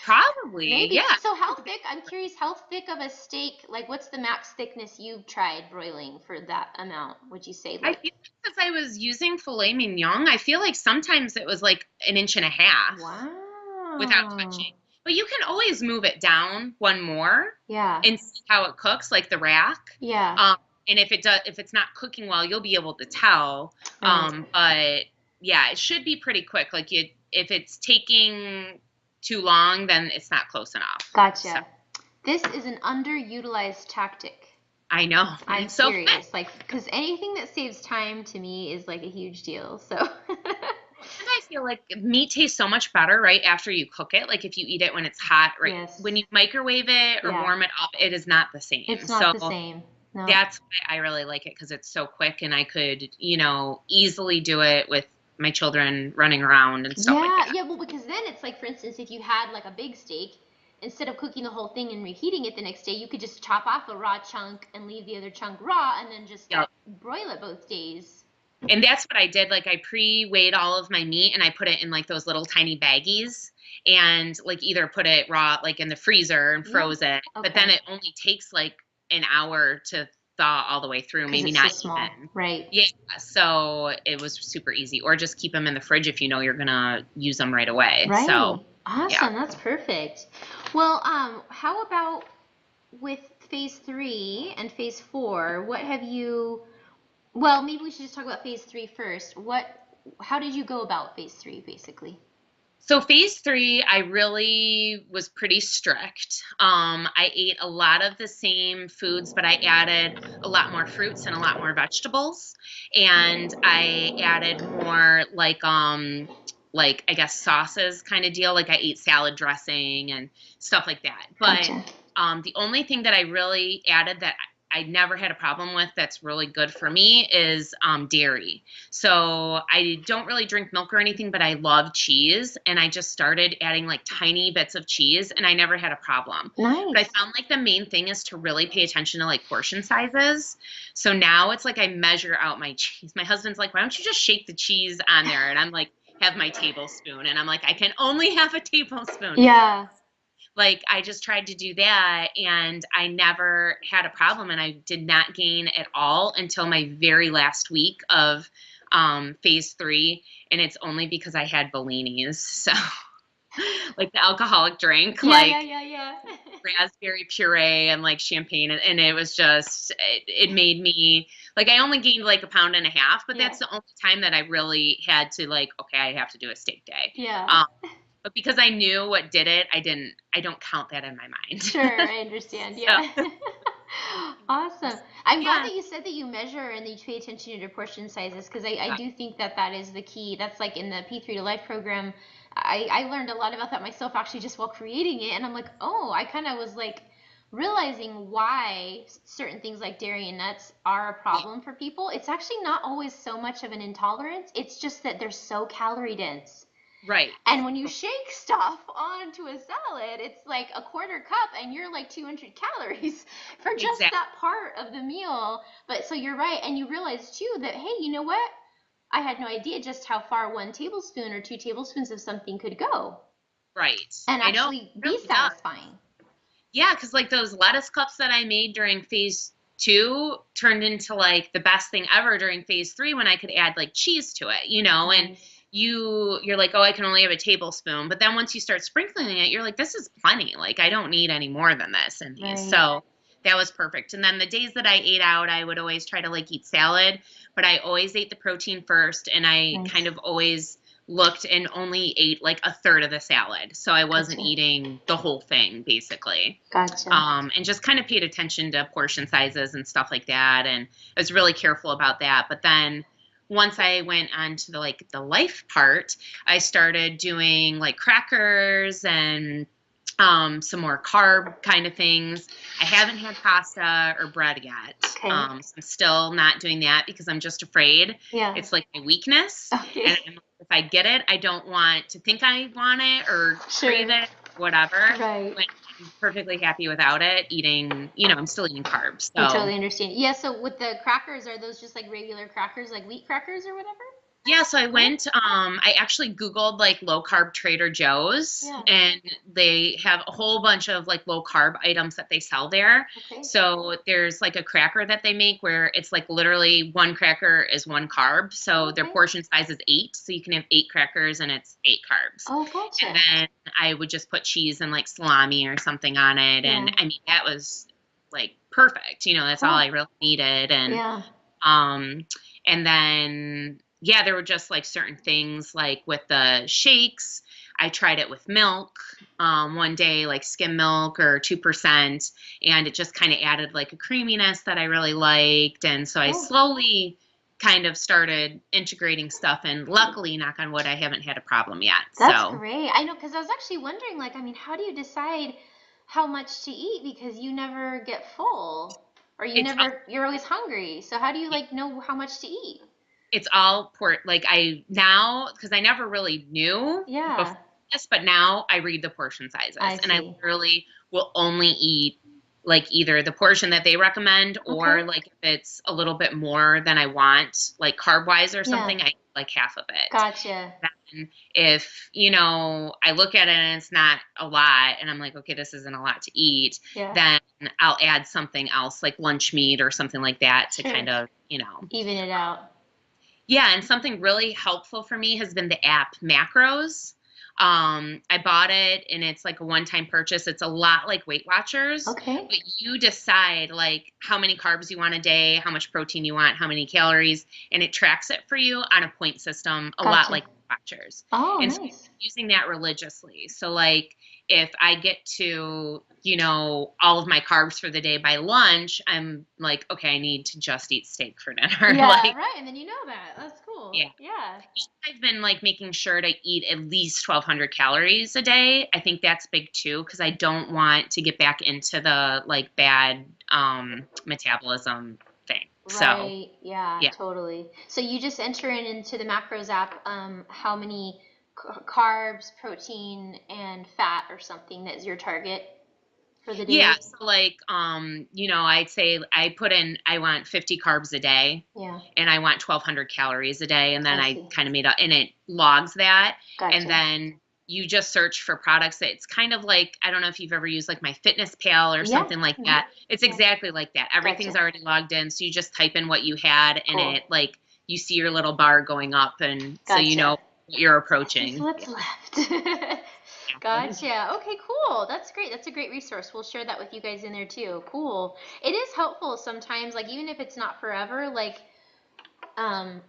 Probably. Maybe. Yeah. So how thick, I'm curious, how thick of a steak, like what's the max thickness you've tried broiling for that amount? Would you say I like, feel like because I was using filet mignon, I feel like sometimes it was like an inch and a half without wow. touching. But you can always move it down one more Yeah. and see how it cooks, like the rack. Yeah. Um, and if it's not cooking well, you'll be able to tell. Right. But yeah, it should be pretty quick. If it's taking too long, then it's not close enough. So Gotcha. This is an underutilized tactic. I know, and I'm it's so quick. serious. Like, because anything that saves time to me is like a huge deal. So, And I feel like meat tastes so much better right after you cook it. Like if you eat it when it's hot, right when yes. you microwave it or Yeah. warm it up, it is not the It's same. not So the same. No. that's why I really like it because it's so quick and I could, easily do it with my children running around and stuff like Yeah, that. yeah, well, because then it's like, for instance, if you had like a big steak, instead of cooking the whole thing and reheating it the next day, you could just chop off a raw chunk and leave the other chunk raw and then just Yep. broil it both days. And that's what I did. Like I pre-weighed all of my meat and I put it in like those little tiny baggies and like either put it raw like in the freezer and Yeah. froze it. But then Okay. it only takes like an hour to thaw all the way through, Because maybe it's so not small. even. Right. Yeah, so it was super easy. Or just keep them in the fridge if you know you're gonna use them right away. So, Right. yeah. Awesome. That's perfect. Well, how about with phase three and phase four? What have you, well, maybe we should just talk about phase three first. How did you go about phase three, basically? So phase three, I really was pretty strict. I ate a lot of the same foods, but I added a lot more fruits and a lot more vegetables. And I added more like I guess sauces kind of deal. Like I ate salad dressing and stuff like that. But Gotcha. the only thing that I really added that I never had a problem with that's really good for me is dairy. So I don't really drink milk or anything, but I love cheese. And I just started adding like tiny bits of cheese and I never had a problem. But I Nice. found like the main thing is to really pay attention to like portion sizes. So now it's like I measure out my cheese. My husband's like, why don't you just shake the cheese on there? And I'm like, have my tablespoon. And I'm like, I can only have a tablespoon. Yeah. Like I just tried to do that and I never had a problem and I did not gain at all until my very last week of phase three. And it's only because I had Bellinis. So like the alcoholic drink, Yeah, yeah, like yeah, yeah. raspberry puree and like champagne. And it was just, it made me like, I only gained like a pound and a half, but Yeah. that's the only time that I really had to like, okay, I have to do a steak day. Yeah. But because I knew what did it, I don't count that in my mind. Sure, I understand. So, Yeah. Awesome. I'm glad yeah. that you said that you measure and that you pay attention to your portion sizes because I Yeah. do think that that is the key. That's like in the P3 to Life program. I learned a lot about that myself actually just while creating it. And I'm like, oh, I kind of was like realizing why certain things like dairy and nuts are a problem for people. It's actually not always so much of an intolerance, it's just that they're so calorie dense. Right. And when you shake stuff onto a salad, it's like a quarter cup and you're like 200 calories for just Exactly. that part of the meal. But so you're right. And you realize too that, hey, you know what? I had no idea just how far 1 tablespoon or 2 tablespoons of something could go Right. and I know. actually It be really does. satisfying. Yeah, because like those lettuce cups that I made during phase two turned into like the best thing ever during phase three when I could add like cheese to it, and Nice. you're like, oh, I can only have a tablespoon. But then once you start sprinkling it, you're like, this is plenty. Like I don't need any more than this in these. Right. So that was perfect. And then the days that I ate out, I would always try to like eat salad, but I always ate the protein first and I kind Nice. of always looked and only ate like a third of the salad. So I wasn't Gotcha. eating the whole thing basically. Gotcha. And just kind of paid attention to portion sizes and stuff like that. And I was really careful about that. But then once I went on to the life part, I started doing like crackers and some more carb kind of things. I haven't had pasta or bread yet. Okay. So I'm still not doing that because I'm just afraid. Yeah. It's like my weakness. And Okay. if I get it, I don't want to think I want it or crave Sure. it, whatever. Right. But I'm perfectly happy without it. Eating, I'm still eating carbs. I So totally understand. Yeah, so with the crackers, are those just like regular crackers, like wheat crackers or whatever? yeah, so I Cool. went, I actually Googled like low carb Trader Joe's, Yeah. and they have a whole bunch of like low carb items that they sell there. Okay. So there's like a cracker that they make where it's like literally one cracker is one carb. So their Okay. portion size is 8. So you can have 8 crackers and it's 8 carbs. Oh, And gotcha. then I would just put cheese and like salami or something on it. Yeah. And I mean, that was like perfect. That's all I Cool. really needed. Yeah. Um, and then, yeah, there were just like certain things like with the shakes. I tried it with milk one day, like skim milk or 2%, and it just kind of added like a creaminess that I really liked. And so I Cool. slowly kind of started integrating stuff. And luckily, knock on wood, I haven't had a problem yet. That's So great. I know, because I was actually wondering, like, I mean, how do you decide how much to eat? Because you never get full, or it's you're always hungry. So how do you like know how much to eat? it's all port like I now because I never really knew Yeah, before this, but now I read the portion I sizes and I see. literally will only eat like either the portion that they recommend Okay. or like if it's a little bit more than I want, like carb wise or Yeah, something, I eat like half of it. gotcha. Then if, I look at it and it's not a lot and I'm like, okay, this isn't a lot to eat, Yeah, then I'll add something else like lunch meat or something like that to sure. kind of, Even it out. yeah, and something really helpful for me has been the app Macros. I bought it and it's like a one-time purchase. It's a lot like Weight Watchers, Okay, but you decide like how many carbs you want a day, how much protein you want, how many calories, and it tracks it for you on a point system, a lot gotcha. like Weight Watchers. Oh, And so I'm nice. using that religiously. So like if I get to, all of my carbs for the day by lunch, I'm like, okay, I need to just eat steak for dinner. Yeah, Like, right. And then you know that. That's cool. yeah. Yeah. I've been like making sure to eat at least 1,200 calories a day. I think that's big too because I don't want to get back into the like bad metabolism thing. So, Right. Yeah, yeah. totally. So you just enter in into the macros app, how many carbs, protein, and fat or something that is your target for the Yeah, day. so like I'd say I want 50 carbs a day Yeah, and I want 1,200 calories a day and then I I see. kind of made up and it logs that and Gotcha. then you just search for products that it's kind of like I don't know if you've ever used like my Fitness Pal or Yeah. something like Hmm. that. It's Yeah. exactly like that. Everything's Gotcha. already logged in, so you just type in what you had and Cool. it like you see your little bar going up and so you Gotcha. know what you're This is approaching. what's left. Exactly. Gotcha. Okay, cool. That's great. That's a great resource. We'll share that with you guys in there too. Cool. It is helpful sometimes, like even if it's not forever, like um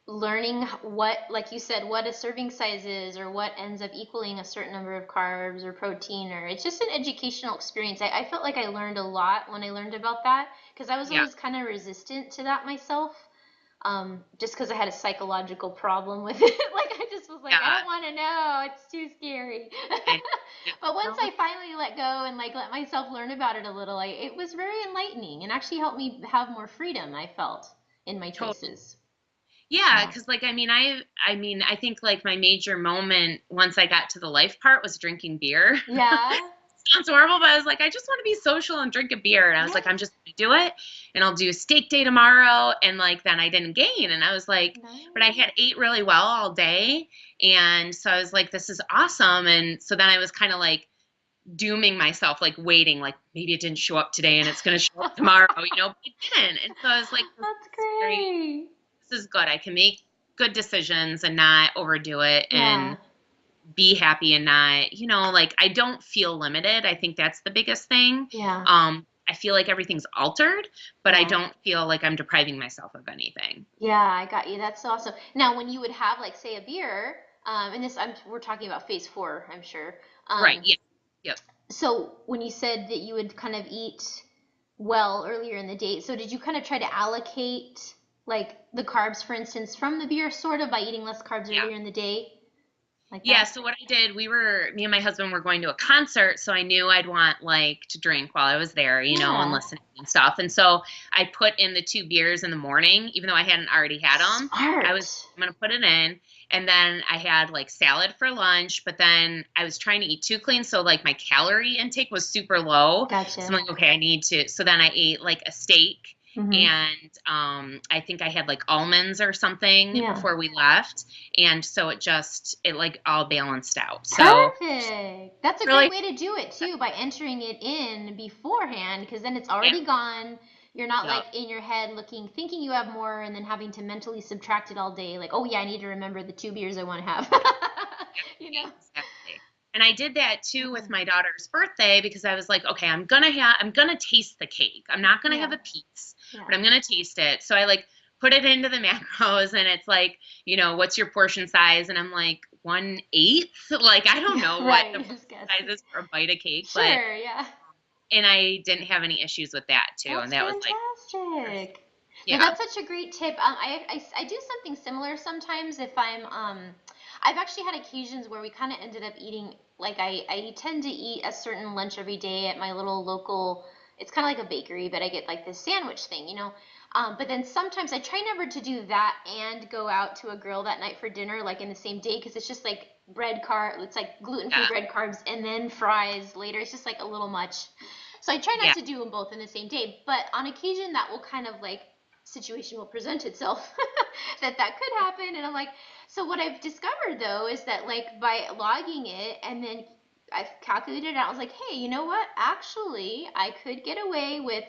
learning what, like you said, what a serving size is or what ends up equaling a certain number of carbs or protein, or it's just an educational experience. I felt like I learned a lot when I learned about that because I was Yeah, always kind of resistant to that myself. Just because I had a psychological problem with it. Like I just was like, I yeah. don't want to know. It's too scary. I, yeah. But once No, I finally let go and like let myself learn about it a little, it was very enlightening and actually helped me have more freedom, I felt, in my totally. choices. Yeah, So, because like I think like my major moment once I got to the life part was drinking beer. yeah. Sounds horrible, but I was like, I just want to be social and drink a beer. And I was Yeah. like, I'm just gonna do it, and I'll do a steak day tomorrow. And like then I didn't gain, and I was like, but I Nice. had ate really well all day, and so I was like, this is awesome. And so then I was kind of like dooming myself, like waiting, like maybe it didn't show up today and it's gonna show up tomorrow, but it didn't. And so I was like, That's very great. this is good. I can make good decisions and not overdo it Yeah. and be happy and not, like I don't feel limited. I think that's the biggest thing. Yeah. I feel like everything's altered, but I Yeah. don't feel like I'm depriving myself of anything. Yeah, I got you. That's awesome. Now, when you would have, like, say, a beer, and we're talking about phase four, I'm sure. Right. Um, Yeah. Yep. so when you said that you would kind of eat well earlier in the day, so did you kind of try to allocate, like, the carbs, for instance, from the beer, sort of by eating less carbs Yeah. earlier in the day? like Yeah, that? so what I did, me and my husband were going to a concert, so I knew I'd want like to drink while I was there, and Yeah. listening and stuff. And so I put in the 2 beers in the morning, even though I hadn't already had them. Smart. I'm gonna put it in, and then I had like salad for lunch, but then I was trying to eat too clean, so like my calorie intake was super low. So Gotcha. I'm like, okay, I need to. So then I ate like a steak, Mm-hmm. and I think I had like almonds or something Yeah. before we left, and so it like all balanced out. So Perfect. That's a great really, way to do it too, by entering it in beforehand, because then it's yeah, already gone. You're not yeah, like in your head looking, thinking you have more, and then having to mentally subtract it all day. Like, oh yeah, I need to remember the 2 beers I want to have. you know? exactly. And I did that too with Mhm. my daughter's birthday because I was like, okay, I'm gonna taste the cake. I'm not gonna Yeah. have a piece, Yeah. but I'm gonna taste it. So I like put it into the macros, and it's like, what's your portion size? And I'm like 1/8. Like I don't Yeah. know what Right. the You portion just guess. size is for a bite of cake, but Sure. Yeah. and I didn't have any issues with that too. And That's that was like, fantastic. No, yeah, that's such a great tip. I do something similar sometimes if I've actually had occasions where we kind of ended up eating, like I tend to eat a certain lunch every day at my little local, it's kind of like a bakery, but I get like this sandwich thing. But then sometimes I try never to do that and go out to a grill that night for dinner, like in the same day, because it's just like it's like gluten-free yeah, bread carbs and then fries later. It's just like a little much. So I try not yeah, to do them both in the same day, but on occasion that will kind of like situation will present itself that could happen. And I'm like, so what I've discovered though is that like by logging it and then I've calculated it out, I was like, hey, you know what? Actually, I could get away with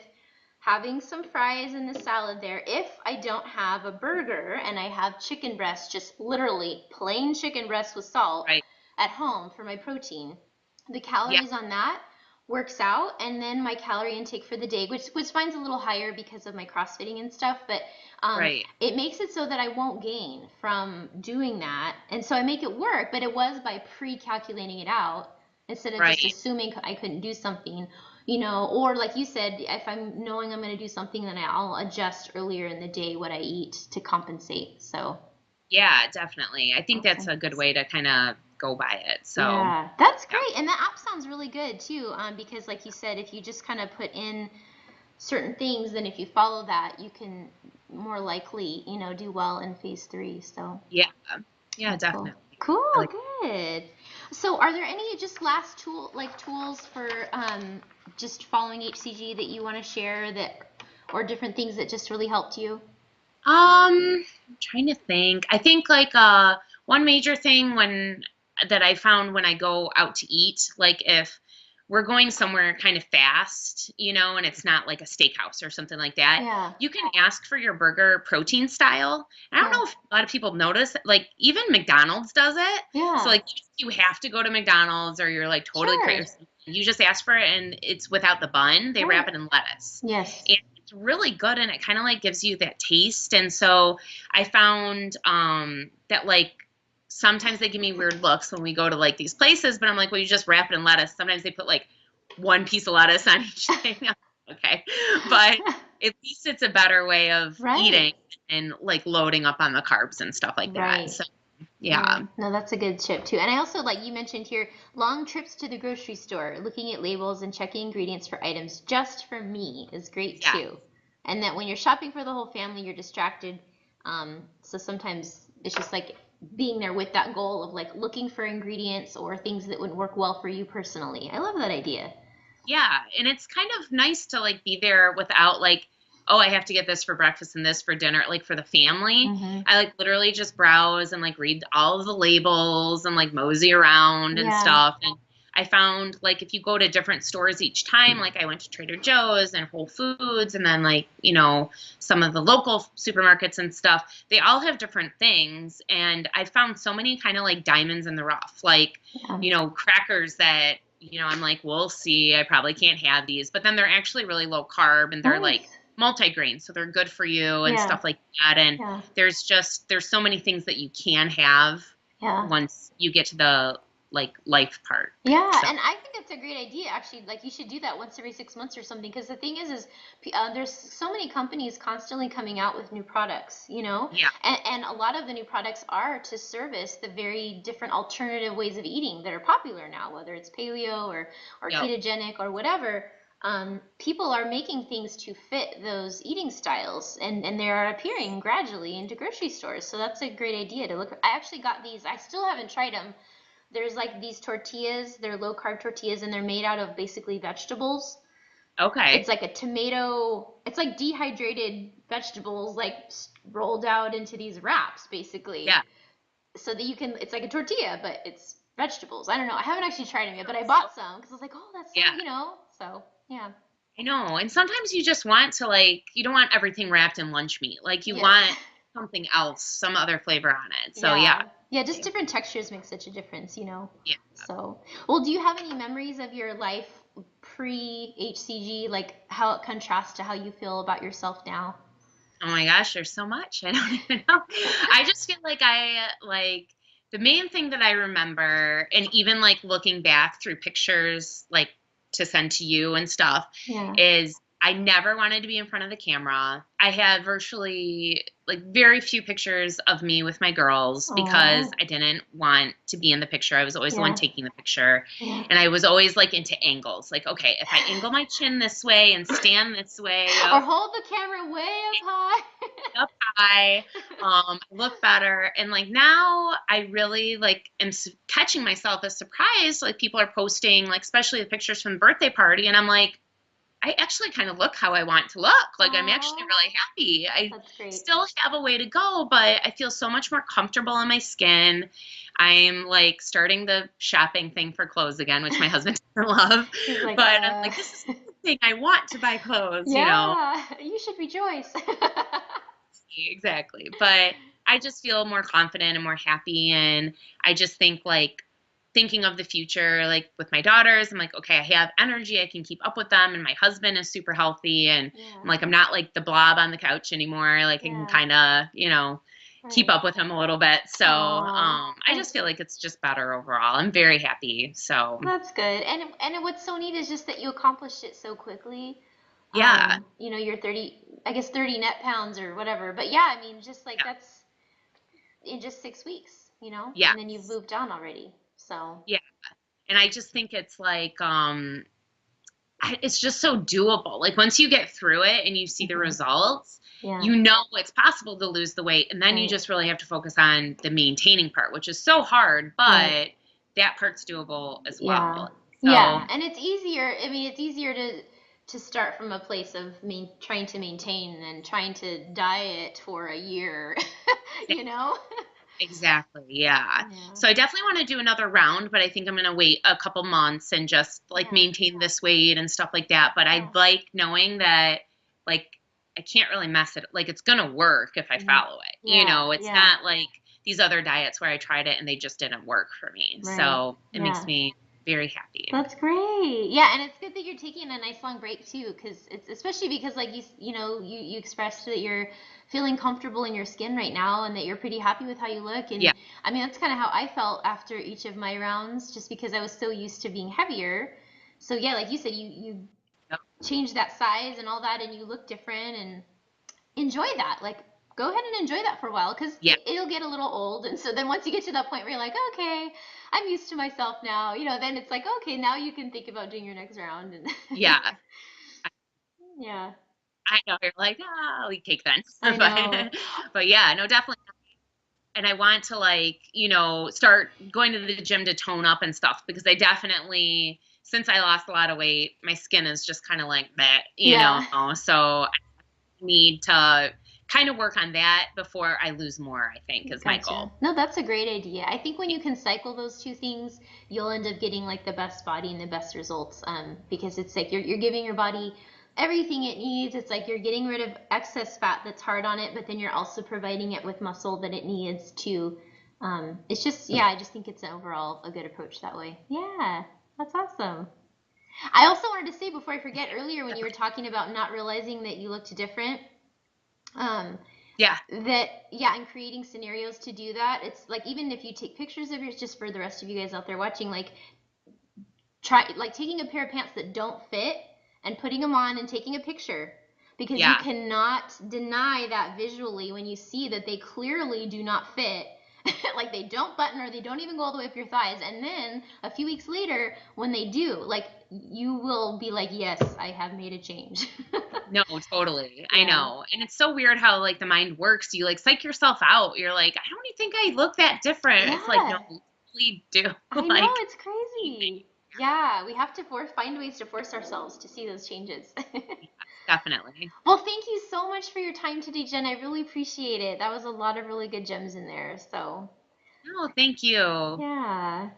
having some fries and the salad there if I don't have a burger and I have chicken breast, just literally plain chicken breast with salt right, at home for my protein. The yeah, calories on that works out, and then my calorie intake for the day, which mine's a little higher because of my crossfitting and stuff, but right, it makes it so that I won't gain from doing that, and so I make it work. But it was by pre-calculating it out instead of just right. assuming I couldn't do something, or like you said, if I'm knowing I'm going to do something, then I'll adjust earlier in the day what I eat to compensate. So Yeah, definitely. I think that's awesome. a good way to kind of go by it. So, Yeah, that's yeah, great. And that app sounds really good too, because like you said, if you just kind of put in certain things, then if you follow that, you can more likely, do well in phase 3. So yeah, yeah, that's cool. definitely. I Cool, like, good. So are there any just last tools for just following HCG that you want to share, or different things that just really helped you? I'm trying to think. I think like one major thing that I found when I go out to eat, like if we're going somewhere kind of fast, and it's not like a steakhouse or something like that, Yeah, you can ask for your burger protein style. And I don't yeah, know if a lot of people notice, like even McDonald's does it. So yeah. like you have to go to McDonald's or you're like totally Sure. crazy. You just ask for it and it's without the bun. They Right. wrap it in lettuce. Yes. And it's really good and it kind of like gives you that taste. And so I found that like sometimes they give me weird looks when we go to like these places, but I'm like, well, you just wrap it in lettuce. Sometimes they put like one piece of lettuce on each thing. Okay. But at least it's a better way of Right. eating and like loading up on the carbs and stuff like that. Right. So Yeah, yeah. no, that's a good tip too. And I also, like you mentioned here, long trips to the grocery store, looking at labels and checking ingredients for items just for me is great Yeah. too. And that when you're shopping for the whole family, you're distracted. So sometimes it's just like being there with that goal of like looking for ingredients or things that would work well for you personally. I love that idea. Yeah, and it's kind of nice to like be there without like, oh, I have to get this for breakfast and this for dinner, like for the family. Mm-hmm. I like literally just browse and like read all of the labels and like mosey around and Yeah. stuff. And I found like if you go to different stores each time, like I went to Trader Joe's and Whole Foods and then like, some of the local supermarkets and stuff, they all have different things. And I found so many kind of like diamonds in the rough, like, Yeah. crackers that I'm like, we'll see. I probably can't have these, but then they're actually really low carb and they're like Nice. multi-grain, so they're good for you and Yeah. stuff like that. And Yeah. there's so many things that you can have Yeah. once you get to the like life part. Yeah, So and I think it's a great idea. Actually, like you should do that once every 6 months or something. Because the thing is there's so many companies constantly coming out with new products, you know, Yeah. and a lot of the new products are to service the very different alternative ways of eating that are popular now, whether it's paleo or Yep. ketogenic or whatever. People are making things to fit those eating styles, and they are appearing gradually into grocery stores. So that's a great idea to look. I actually got these. I still haven't tried them. There's like these tortillas. They're low carb tortillas, and they're made out of basically vegetables. It's Okay. like a tomato. It's like dehydrated vegetables, like rolled out into these wraps, basically, Yeah. so that you can. It's like a tortilla, but it's vegetables. I don't know. I haven't actually tried them yet, but I So, bought some because I was like, oh, that's so, yeah. So yeah. I know. And sometimes you just want to like, you don't want everything wrapped in lunch meat. Like you Yes. want something else, some other flavor on it. So yeah. Yeah. Yeah, just different textures make such a difference. Yeah. So, well, do you have any memories of your life pre HCG, like how it contrasts to how you feel about yourself now? Oh my gosh, there's so much. I don't even know. I just feel like I like the main thing that I remember, and even like looking back through pictures like to send to you and stuff, Yeah. is I never wanted to be in front of the camera. I had virtually like very few pictures of me with my girls because Oh, I didn't want to be in the picture. I was always the one yeah. taking the picture. Yeah. And I was always like into angles. Like, okay, if I angle my chin this way and stand this way, Or oh, hold the camera way up high. up high, look better. And like now I really like am catching myself as surprised. Like people are posting, like especially the pictures from the birthday party, and I'm like, I actually kind of look how I want to look. Like I'm actually Oh, really happy. I that's great. still have a way to go, but I feel so much more comfortable in my skin. I'm like starting the shopping thing for clothes again, which my husband doesn't love. He's like, But I'm like, this is the thing I want to buy clothes. yeah, you should rejoice. Exactly. But I just feel more confident and more happy. And I just think like thinking of the future, like with my daughters, I'm like, okay, I have energy. I can keep up with them. And my husband is super healthy. And Yeah, I'm like, I'm not like the blob on the couch anymore. Like I can yeah, kind of, keep right. up with him a little bit. So Oh, I just feel like it's just better overall. I'm very happy. So that's good. And what's so neat is just that you accomplished it so quickly. yeah. You're 30, I guess 30 net pounds or whatever. But yeah, I mean, just like Yeah. that's in just 6 weeks, and then you've Yes. moved on already. So, Yeah. And I just think it's like, it's just so doable. Like once you get through it and you see the mhm, results, yeah, you know it's possible to lose the weight. And then you right, just really have to focus on the maintaining part, which is so hard, right. but that part's doable as Yeah. well. So Yeah. And it's easier. I mean, it's easier to start from a place of trying to maintain than trying to diet for a year, you know? exactly, yeah. Yeah. So I definitely want to do another round, but I think I'm going to wait a couple months and just like Yeah. maintain this weight and stuff like that. But I Yeah. like knowing that like I can't really mess it. Like it's going to work if I Hmm. follow it. Yeah. It's Yeah. not like these other diets where I tried it and they just didn't work for me. Right. So it makes Yeah. me very happy. That's great. Yeah, and it's good that you're taking a nice long break too, because it's especially because like you expressed that you're feeling comfortable in your skin right now and that you're pretty happy with how you look. Yeah. And I mean that's kind of how I felt after each of my rounds, just because I was so used to being heavier. So yeah, like you said, you Yep. changed that size and all that, and you look different and enjoy that. Like go ahead and enjoy that for a while because Yeah. it'll get a little old. And so then once you get to that point where you're like, okay, I'm used to myself now, then it's like, okay, now you can think about doing your next round. And Yeah. yeah, I know you're like, oh, we cake then. I know. But yeah, no, definitely. And I want to like, start going to the gym to tone up and stuff because I definitely, since I lost a lot of weight, my skin is just kind of like that. Yeah. So I need to kind of work on that before I lose more, I think is my Gotcha. goal. No, that's a great idea. I think when you can cycle those two things, you'll end up getting like the best body and the best results. Because it's like you're giving your body everything it needs. It's like you're getting rid of excess fat that's hard on it, but then you're also providing it with muscle that it needs to. It's just, yeah, I just think it's overall a good approach that way. Yeah, that's awesome. I also wanted to say before I forget earlier when you were talking about not realizing that you looked different. Um, Yeah. that yeah, and creating scenarios to do that, it's like even if you take pictures of yours, just for the rest of you guys out there watching, like try like taking a pair of pants that don't fit and putting them on and taking a picture, because you Yeah. cannot deny that visually when you see that they clearly do not fit. Like they don't button or they don't even go all the way up your thighs, and then a few weeks later when they do, like you will be like, yes, I have made a change. No, totally. I Yeah. know. And it's so weird how like the mind works. You like psych yourself out. You're like, I don't even think I look that different. It's like, no, Yeah, you really do. I know, Like, it's crazy. Yeah, we have to find ways to force ourselves to see those changes. definitely. Well, thank you so much for your time today, Jen. I really appreciate it. That was a lot of really good gems in there. So, No, thank you. yeah.